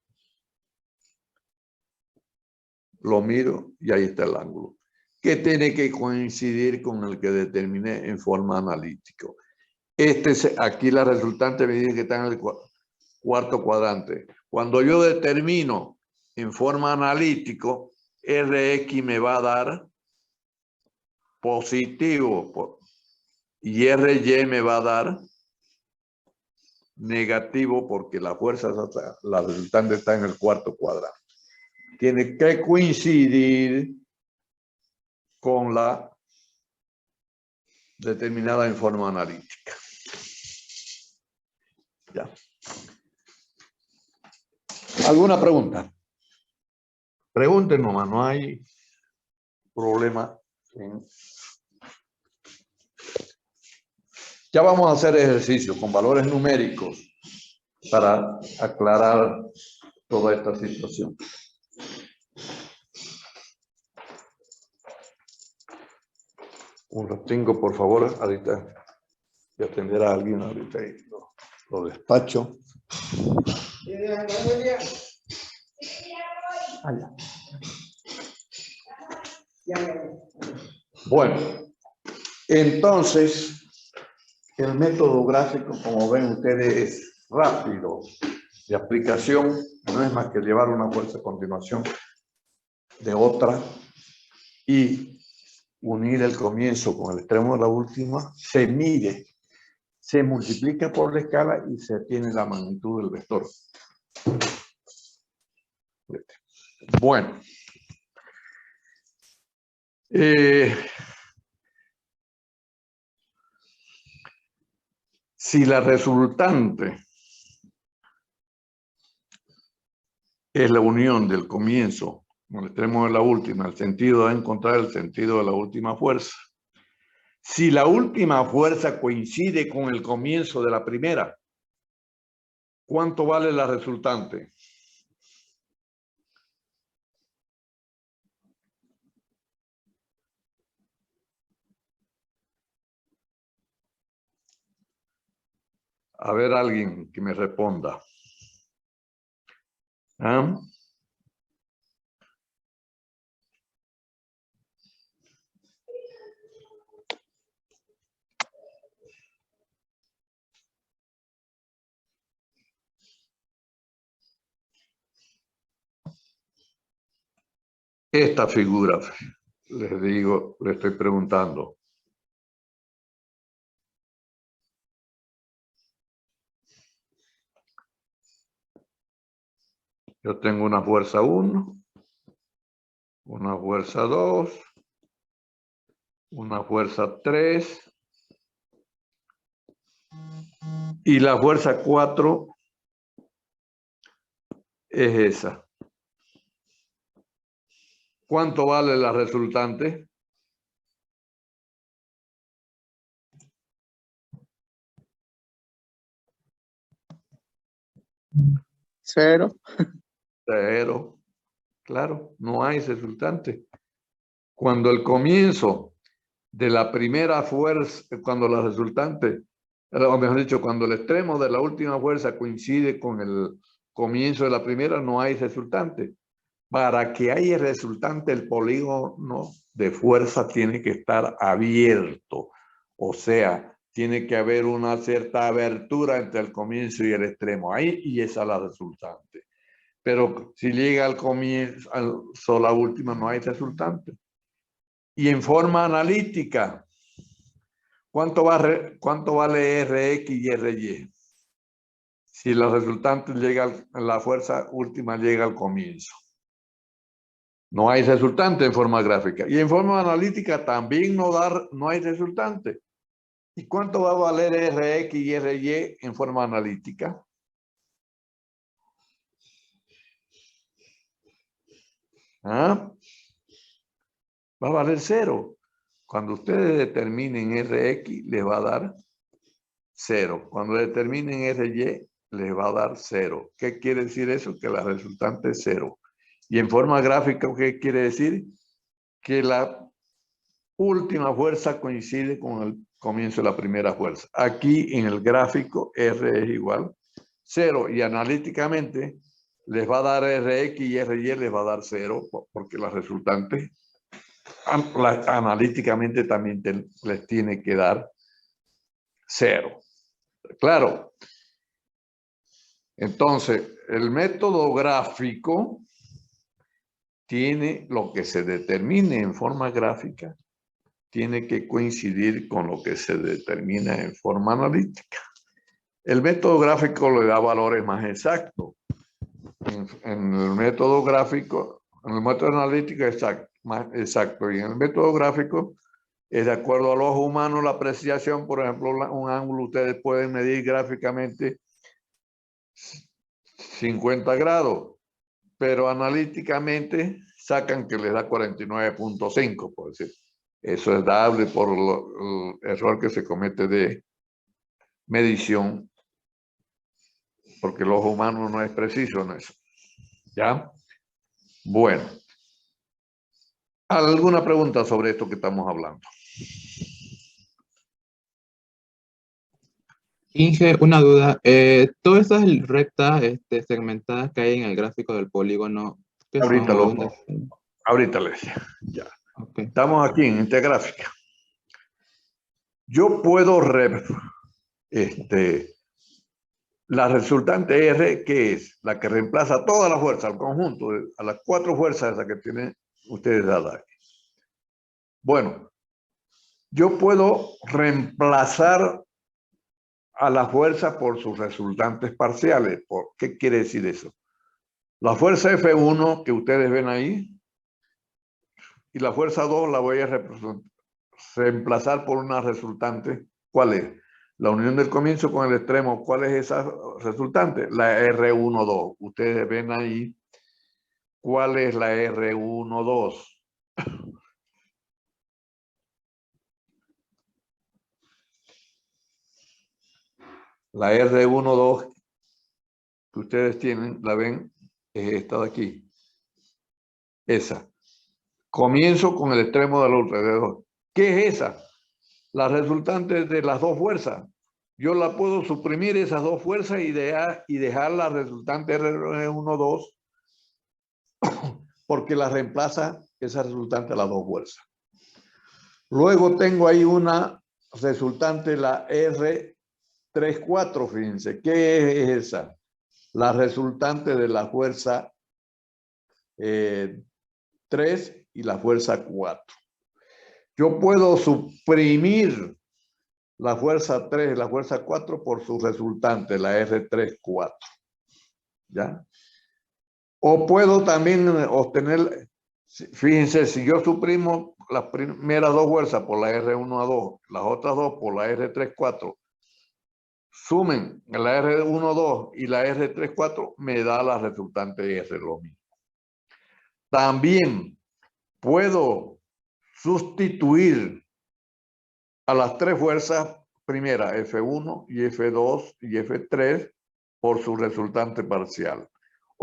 Lo miro y ahí está el ángulo. Que tiene que coincidir con el que determiné en forma analítica. Aquí la resultante me dice que está en el cuarto cuadrante. Cuando yo determino en forma analítico, Rx me va a dar positivo y Ry me va a dar negativo porque la resultante está en el cuarto cuadrante. Tiene que coincidir con la determinada en forma analítica. Ya. ¿Alguna pregunta? Pregunten nomás, no hay problema. Ya vamos a hacer ejercicios con valores numéricos para aclarar toda esta situación. Un ratingo, por favor, ahorita voy a atender a alguien ahorita y lo despacho. Allá. Bueno, entonces, el método gráfico, como ven ustedes, es rápido de aplicación, no es más que llevar una fuerza a continuación de otra y unir el comienzo con el extremo de la última, se mide, se multiplica por la escala y se tiene la magnitud del vector. Bueno. Si la resultante es la unión del comienzo con el extremo de la última, el sentido de encontrar el sentido de la última fuerza. Si la última fuerza coincide con el comienzo de la primera, ¿cuánto vale la resultante? A ver, alguien que me responda. ¿Ah? Esta figura, les digo, le estoy preguntando. Yo tengo una fuerza 1, una fuerza 2, una fuerza 3 y la fuerza 4 es esa. ¿Cuánto vale la resultante? Cero. 0. Claro, no hay resultante. Cuando el comienzo de la primera fuerza, cuando la resultante, o mejor dicho, cuando el extremo de la última fuerza coincide con el comienzo de la primera, no hay resultante. Para que haya resultante, el polígono de fuerza tiene que estar abierto. O sea, tiene que haber una cierta abertura entre el comienzo y el extremo. Ahí, y esa es la resultante. Pero si llega al comienzo, la última, no hay resultante. Y en forma analítica, ¿cuánto vale Rx y Ry? Si la resultante llega, la fuerza última llega al comienzo. No hay resultante en forma gráfica. Y en forma analítica también no hay resultante. ¿Y cuánto va a valer Rx y Ry en forma analítica? ¿Ah? Va a valer 0. Cuando ustedes determinen Rx, les va a dar 0. Cuando determinen Ry, les va a dar 0. ¿Qué quiere decir eso? Que la resultante es 0. Y en forma gráfica, ¿qué quiere decir? Que la última fuerza coincide con el comienzo de la primera fuerza. Aquí en el gráfico R es igual 0 y analíticamente les va a dar Rx y Ry les va a dar 0 porque la resultante analíticamente también les tiene que dar 0. Claro. Entonces, el método gráfico tiene lo que se determine en forma gráfica, tiene que coincidir con lo que se determina en forma analítica. El método gráfico le da valores más exactos. En el método gráfico, en el método analítico más exacto, y en el método gráfico es de acuerdo al ojo humano la apreciación. Por ejemplo, un ángulo ustedes pueden medir gráficamente 50 grados, pero analíticamente sacan que les da 49.5, por decir. Eso es dable por el error que se comete de medición, porque el ojo humano no es preciso en eso. ¿Ya? Bueno. ¿Alguna pregunta sobre esto que estamos hablando? Inge, una duda. Todas estas rectas segmentadas que hay en el gráfico del polígono, ¿qué son? Ahorita ¿O dónde? ahorita les decía. Ya. Okay. Estamos aquí en esta gráfica. Yo puedo la resultante R, que es la que reemplaza toda la fuerza, al conjunto, a las 4 fuerzas esas que tienen ustedes dadas aquí. Bueno, yo puedo reemplazar a la fuerza por sus resultantes parciales. ¿Qué quiere decir eso? La fuerza F1 que ustedes ven ahí y la fuerza 2 la voy a reemplazar por una resultante. ¿Cuál es? La unión del comienzo con el extremo. ¿Cuál es esa resultante? La R12. Ustedes ven ahí cuál es la R12. La R12 que ustedes tienen, la ven, es esta de aquí. Esa. Comienzo con el extremo del alrededor. ¿Qué es esa? La resultante de las dos fuerzas. Yo la puedo suprimir esas dos fuerzas y dejar la resultante R12 porque la reemplaza esa resultante a las dos fuerzas. Luego tengo ahí una resultante, la R34, fíjense. ¿Qué es esa? La resultante de la fuerza 3 y la fuerza 4. Yo puedo suprimir la fuerza 3 y la fuerza 4 por su resultante, la R34. ¿Ya? O puedo también obtener, fíjense, si yo suprimo las primeras dos fuerzas por la R12, las otras dos por la R34, sumen la R12 y la R34, me da la resultante R lo mismo. También puedo sustituir a las tres fuerzas, primera F1 y F2 y F3, por su resultante parcial.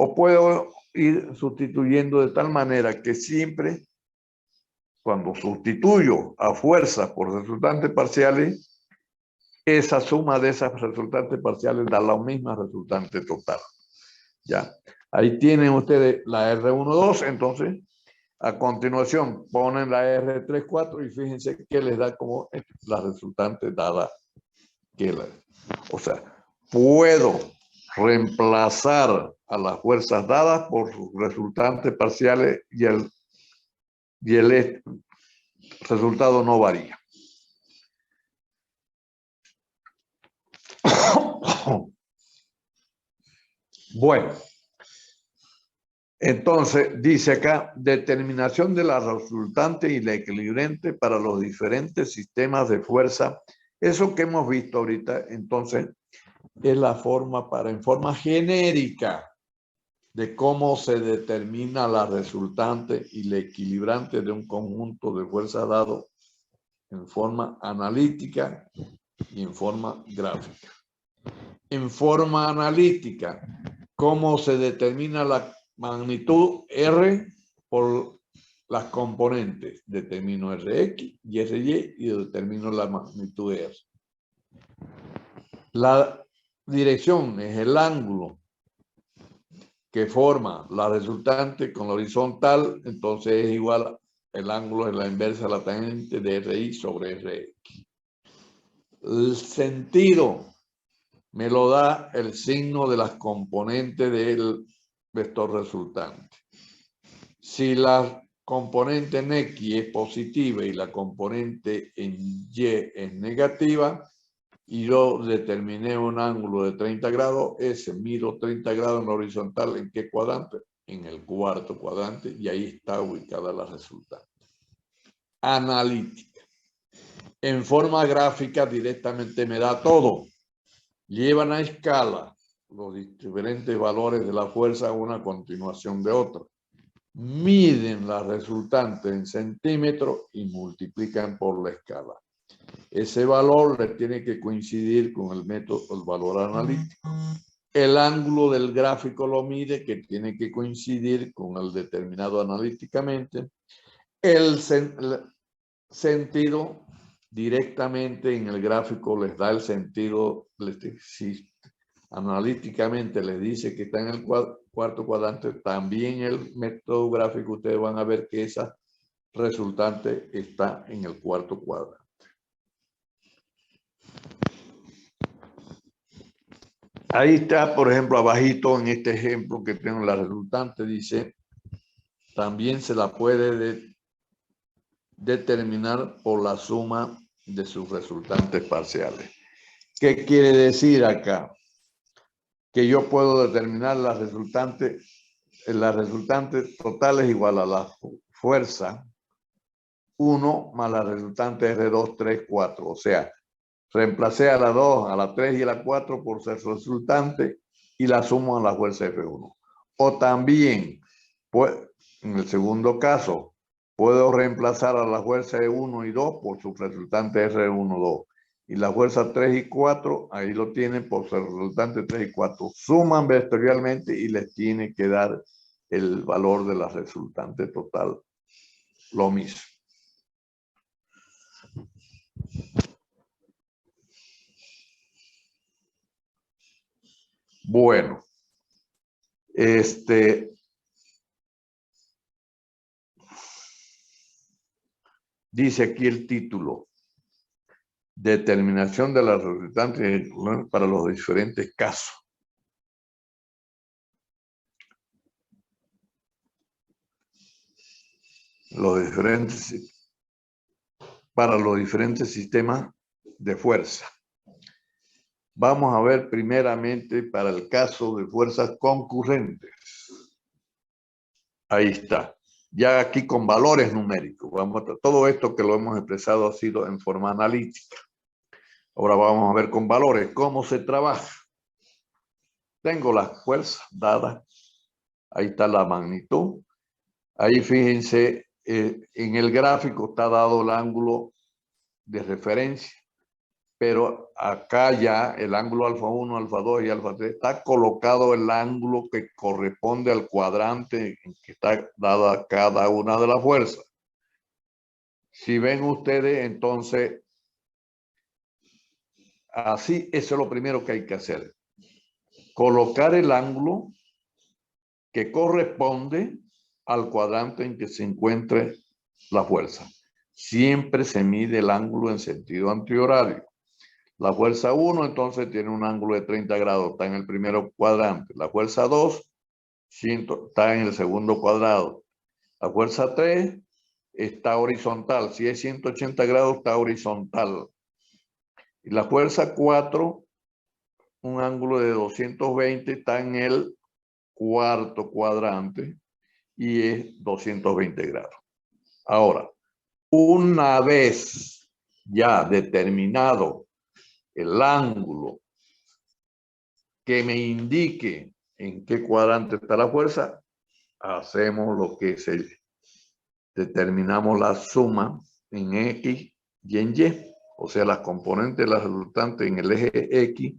O puedo ir sustituyendo de tal manera que siempre, cuando sustituyo a fuerza por resultantes parciales, esa suma de esas resultantes parciales da la misma resultante total. Ya. Ahí tienen ustedes la R12, entonces, a continuación ponen la R34 y fíjense que les da como la resultante dada. O sea, puedo reemplazar a las fuerzas dadas por sus resultantes parciales y el resultado no varía. Bueno, entonces dice acá, determinación de la resultante y la equilibrante para los diferentes sistemas de fuerza. Eso que hemos visto ahorita, entonces, es la forma en forma genérica de cómo se determina la resultante y la equilibrante de un conjunto de fuerzas dado en forma analítica y en forma gráfica. En forma analítica, cómo se determina la magnitud R por las componentes. Determino Rx y Ry y determino la magnitud R. La dirección es el ángulo que forma la resultante con la horizontal, entonces es igual, el ángulo es la inversa de la tangente de Ri sobre Rx. El sentido me lo da el signo de las componentes del vector resultante. Si la componente en X es positiva y la componente en Y es negativa, y yo determiné un ángulo de 30 grados, miro 30 grados en la horizontal, ¿en qué cuadrante? En el cuarto cuadrante, y ahí está ubicada la resultante. Analítica. En forma gráfica directamente me da todo. Llevan a escala los diferentes valores de la fuerza una a continuación de otra. Miden la resultante en centímetros y multiplican por la escala. Ese valor le tiene que coincidir con el método, el valor analítico. El ángulo del gráfico lo mide, que tiene que coincidir con el determinado analíticamente. El sentido directamente en el gráfico les da el sentido, si analíticamente les dice que está en el cuarto cuadrante, también el método gráfico ustedes van a ver que esa resultante está en el cuarto cuadrante. Ahí está, por ejemplo, abajito en este ejemplo que tengo la resultante, dice, también se la puede determinar por la suma de sus resultantes parciales. ¿Qué quiere decir acá? Que yo puedo determinar la resultante total es igual a la fuerza 1 más la resultante R2, 3, 4. O sea, reemplacé a la 2, a la 3 y a la 4 por ser resultante y la sumo a la fuerza F1. O también, pues, en el segundo caso, puedo reemplazar a la fuerza E1 y 2 por su resultante R1, 2. Y la fuerza 3 y 4, ahí lo tienen por su resultante 3 y 4. Suman vectorialmente y les tiene que dar el valor de la resultante total. Lo mismo. Bueno, dice aquí el título, determinación de la resultante para los diferentes casos. Para los diferentes sistemas de fuerza. Vamos a ver primeramente para el caso de fuerzas concurrentes. Ahí está. Ya aquí con valores numéricos. Todo esto que lo hemos expresado ha sido en forma analítica. Ahora vamos a ver con valores cómo se trabaja. Tengo las fuerzas dadas. Ahí está la magnitud. Ahí fíjense, en el gráfico está dado el ángulo de referencia. pero acá ya el ángulo alfa 1, alfa 2 y alfa 3 está colocado el ángulo que corresponde al cuadrante en que está dada cada una de las fuerzas. Si ven ustedes, entonces, así, eso es lo primero que hay que hacer. Colocar el ángulo que corresponde al cuadrante en que se encuentre la fuerza. Siempre se mide el ángulo en sentido antihorario. La fuerza 1 entonces tiene un ángulo de 30 grados, está en el primer cuadrante. La fuerza 2 está en el segundo cuadrado. La fuerza 3 está horizontal. Si es 180 grados, está horizontal. Y la fuerza 4, un ángulo de 220, está en el cuarto cuadrante y es 220 grados. Ahora, una vez ya determinado el ángulo que me indique en qué cuadrante está la fuerza, hacemos lo que se determinamos la suma en X y en Y, o sea, las componentes de la resultante en el eje X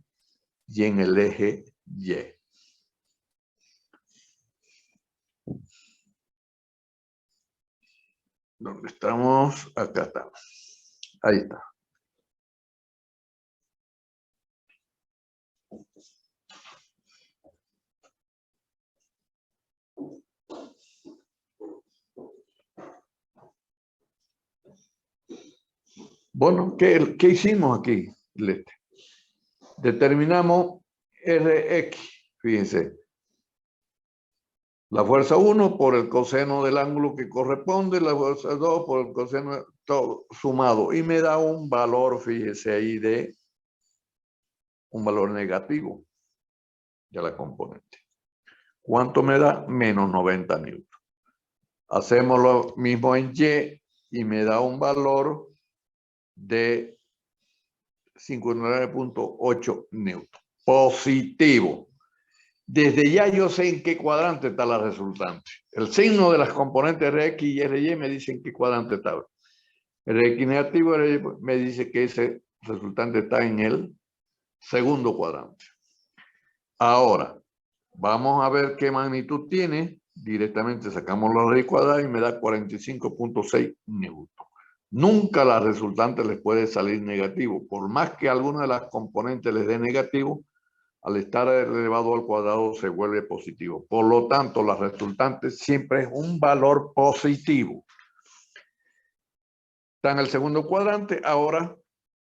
y en el eje Y. ¿Dónde estamos? Acá estamos. Ahí está. Bueno, ¿qué hicimos aquí? Determinamos Rx, fíjense. La fuerza 1 por el coseno del ángulo que corresponde, la fuerza 2 por el coseno, todo sumado. Y me da un valor, fíjese ahí, de un valor negativo de la componente. ¿Cuánto me da? Menos 90 newton. Hacemos lo mismo en Y y me da un valor de 59.8 newton. Positivo. Desde ya yo sé en qué cuadrante está la resultante. El signo de las componentes Rx y Ry me dice en qué cuadrante está. Rx negativo me dice que ese resultante está en el segundo cuadrante. Ahora, vamos a ver qué magnitud tiene. Directamente sacamos la raíz cuadrada y me da 45.6 newton. Nunca la resultante les puede salir negativo. Por más que alguna de las componentes les dé negativo, al estar elevado al cuadrado se vuelve positivo. Por lo tanto, la resultante siempre es un valor positivo. Está en el segundo cuadrante. Ahora,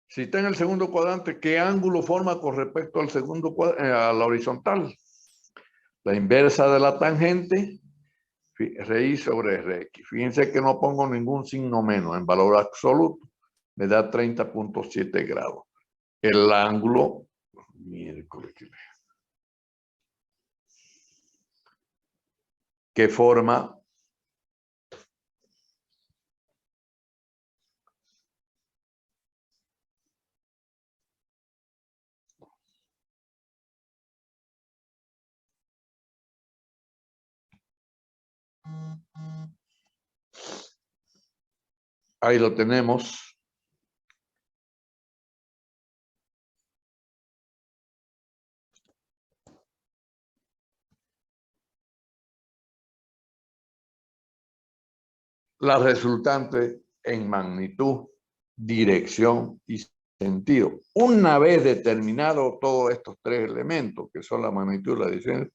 si está en el segundo cuadrante, ¿qué ángulo forma con respecto al segundo a la horizontal? La inversa de la tangente, Ri sobre Rx. Fíjense que no pongo ningún signo menos en valor absoluto. Me da 30.7 grados. El ángulo, miércoles, que forma ahí lo tenemos. La resultante en magnitud, dirección y sentido. Una vez determinado todos estos tres elementos, que son la magnitud, la dirección,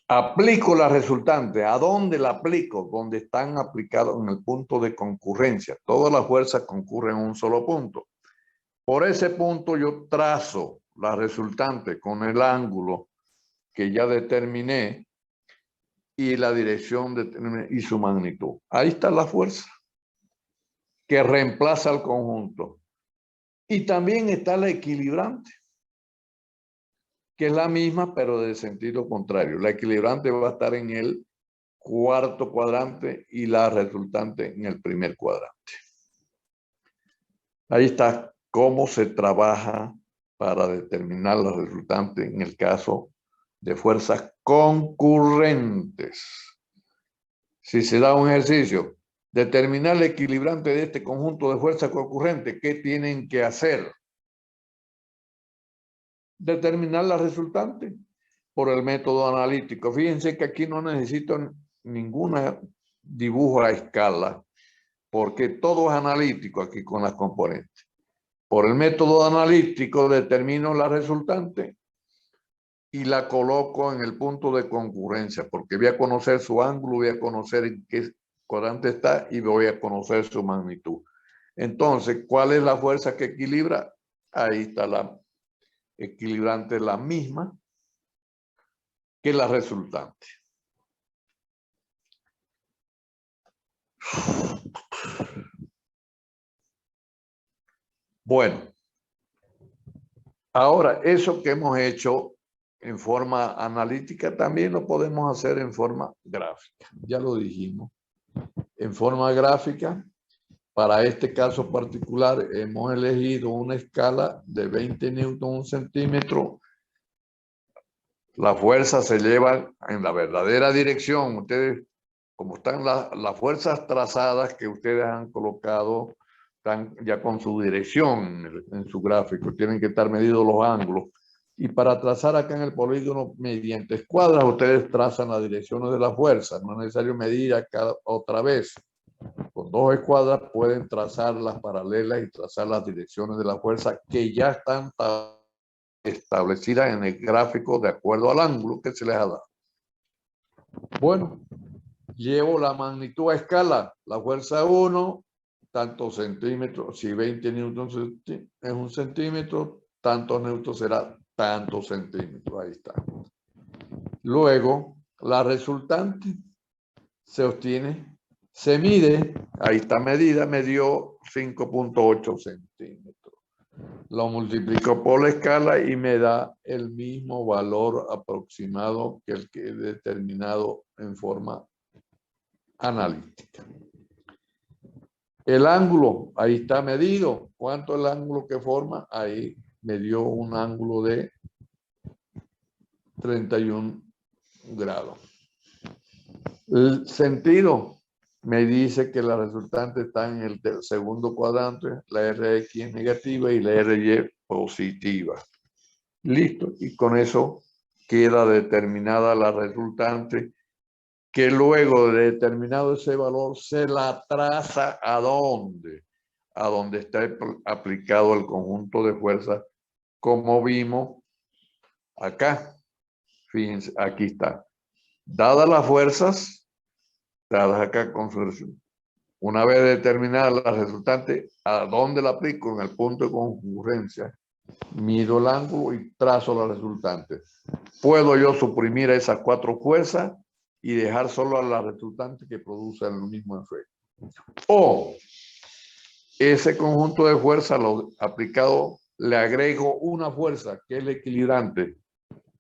aplico la resultante. ¿A dónde la aplico? Donde están aplicados en el punto de concurrencia. Todas las fuerzas concurren en un solo punto. Por ese punto yo trazo la resultante con el ángulo que ya determiné y la dirección y su magnitud. Ahí está la fuerza que reemplaza al conjunto. Y también está la equilibrante, que es la misma, pero de sentido contrario. La equilibrante va a estar en el cuarto cuadrante y la resultante en el primer cuadrante. Ahí está cómo se trabaja para determinar la resultante en el caso de fuerzas concurrentes. Si se da un ejercicio, determinar el equilibrante de este conjunto de fuerzas concurrentes, ¿qué tienen que hacer? determinar la resultante por el método analítico. Fíjense que aquí no necesito ningún dibujo a escala, porque todo es analítico aquí con las componentes. Por el método analítico determino la resultante y la coloco en el punto de concurrencia, porque voy a conocer su ángulo, voy a conocer en qué cuadrante está y voy a conocer su magnitud. Entonces, ¿cuál es la fuerza que equilibra? Ahí está la equilibrante, la misma que la resultante. Bueno, ahora eso que hemos hecho en forma analítica también lo podemos hacer en forma gráfica. Ya lo dijimos. En forma gráfica, para este caso particular, hemos elegido una escala de 20 newton un centímetro. La fuerza se lleva en la verdadera dirección. Ustedes, como están las fuerzas trazadas que ustedes han colocado, están ya con su dirección en su gráfico. Tienen que estar medidos los ángulos. Y para trazar acá en el polígono mediante escuadras, ustedes trazan las direcciones de la fuerza. No es necesario medir acá otra vez. Con 2 escuadras pueden trazar las paralelas y trazar las direcciones de la fuerza que ya están establecidas en el gráfico de acuerdo al ángulo que se les ha dado. Bueno, llevo la magnitud a escala. La fuerza 1, tantos centímetros. Si 20 newtons es un centímetro, tantos newtons será tantos centímetros. Ahí está. Luego, la resultante se obtiene, se mide, ahí está medida, me dio 5.8 centímetros. Lo multiplico por la escala y me da el mismo valor aproximado que el que he determinado en forma analítica. El ángulo, ahí está medido. ¿Cuánto es el ángulo que forma? Ahí me dio un ángulo de 31 grados. El sentido me dice que la resultante está en el segundo cuadrante, la RX es negativa y la RY positiva. Listo, y con eso queda determinada la resultante, que luego de determinado ese valor se la traza ¿a dónde? A donde está aplicado el conjunto de fuerzas, como vimos acá. Fíjense, aquí está. Dadas las fuerzas, dadas acá con su, una vez determinada la resultante, ¿a dónde la aplico? En el punto de concurrencia. Mido el ángulo y trazo la resultante. Puedo yo suprimir esas 4 fuerzas y dejar solo a la resultante que produce el mismo efecto. O ese conjunto de fuerzas lo aplicado le agrego una fuerza que es el equilibrante,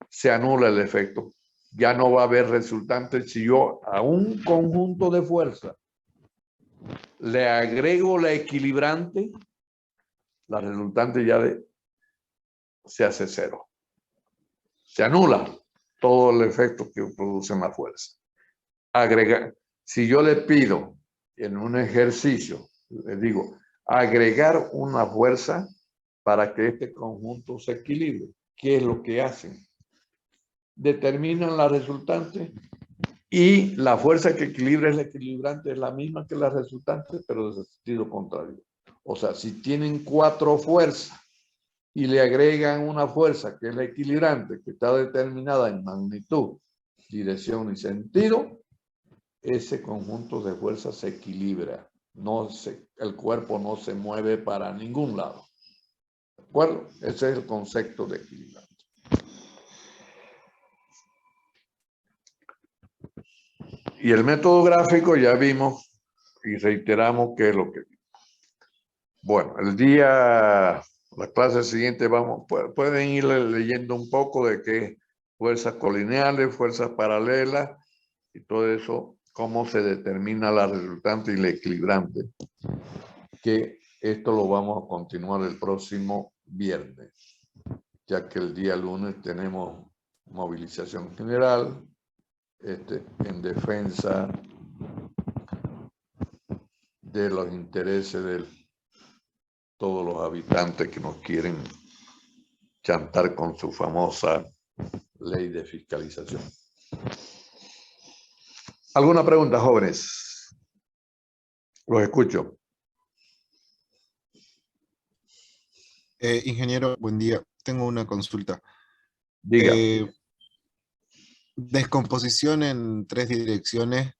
se anula el efecto. Ya no va a haber resultante si yo a un conjunto de fuerzas le agrego la equilibrante, la resultante ya se hace 0. Se anula todo el efecto que produce la fuerza. Agregar, si yo le pido en un ejercicio, le digo, agregar una fuerza para que este conjunto se equilibre, ¿qué es lo que hacen? Determinan la resultante y la fuerza que equilibra el equilibrante es la misma que la resultante, pero de sentido contrario. O sea, si tienen 4 fuerzas y le agregan una fuerza que es la equilibrante, que está determinada en magnitud, dirección y sentido, ese conjunto de fuerzas se equilibra. El cuerpo no se mueve para ningún lado. ¿De acuerdo? Ese es el concepto de equilibrante. Y el método gráfico ya vimos y reiteramos qué es lo que vimos. Bueno, la clase siguiente pueden ir leyendo un poco de qué fuerzas colineales, fuerzas paralelas y todo eso, cómo se determina la resultante y la equilibrante. Que esto lo vamos a continuar el próximo viernes, ya que el día lunes tenemos movilización general en defensa de los intereses de todos los habitantes que nos quieren chantar con su famosa ley de fiscalización. ¿Alguna pregunta, jóvenes? Los escucho. Ingeniero, buen día. Tengo una consulta. Diga. Descomposición en 3 direcciones,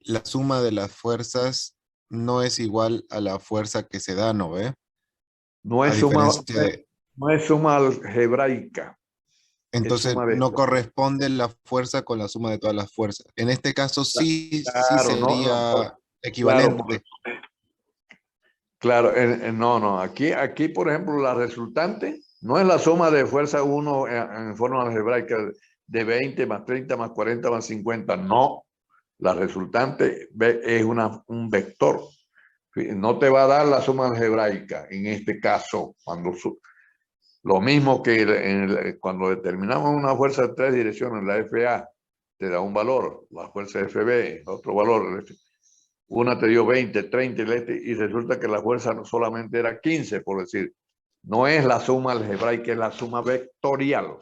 la suma de las fuerzas no es igual a la fuerza que se da, ¿no ve? No A es suma, diferencia de- no es suma algebraica. Entonces suma no vectorial. corresponde la fuerza con la suma de todas las fuerzas. En este caso sí Claro, no, sería claro, equivalente. claro, no. Aquí, por ejemplo, la resultante no es la suma de fuerza 1 en forma algebraica de 20 más 30 más 40 más 50. No, la resultante es un vector. No te va a dar la suma algebraica en este caso, lo mismo que cuando determinamos una fuerza de 3 direcciones, la FA te da un valor, la fuerza FB, otro valor. Una te dio 20, 30 y resulta que la fuerza solamente era 15, por decir. No es la suma algebraica, es la suma vectorial.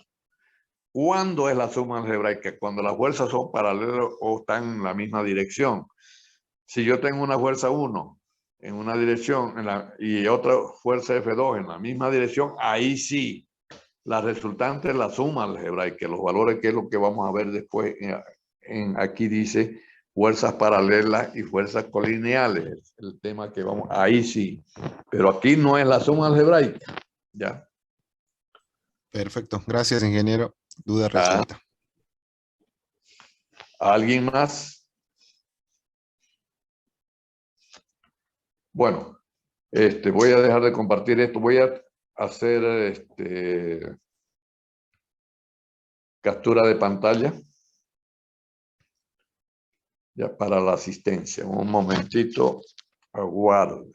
¿Cuándo es la suma algebraica? Cuando las fuerzas son paralelas o están en la misma dirección. Si yo tengo una fuerza 1 en una dirección y otra fuerza F2 en la misma dirección, ahí sí, la resultante es la suma algebraica, los valores que es lo que vamos a ver después. Aquí dice fuerzas paralelas y fuerzas colineales, el tema que vamos, ahí sí, pero aquí no es la suma algebraica, ¿ya? Perfecto. Gracias, ingeniero. Duda resuelta. ¿Alguien más? Bueno, voy a dejar de compartir esto, voy a hacer captura de pantalla ya para la asistencia. Un momentito, aguarde.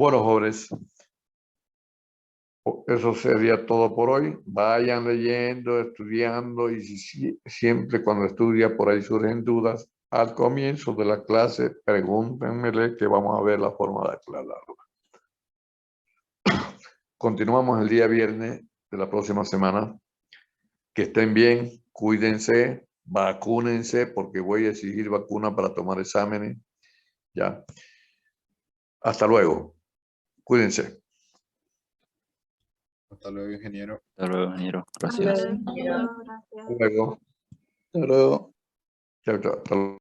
Bueno, jóvenes, eso sería todo por hoy. Vayan leyendo, estudiando y siempre cuando estudia por ahí surgen dudas, al comienzo de la clase pregúntenmele que vamos a ver la forma de aclararla. Continuamos el día viernes de la próxima semana. Que estén bien, cuídense, vacúnense porque voy a exigir vacuna para tomar exámenes. Ya. Hasta luego. Cuídense. Hasta luego, ingeniero. Hasta luego, ingeniero. Gracias. Hasta luego. Hasta luego. Chao, chao. Hasta luego.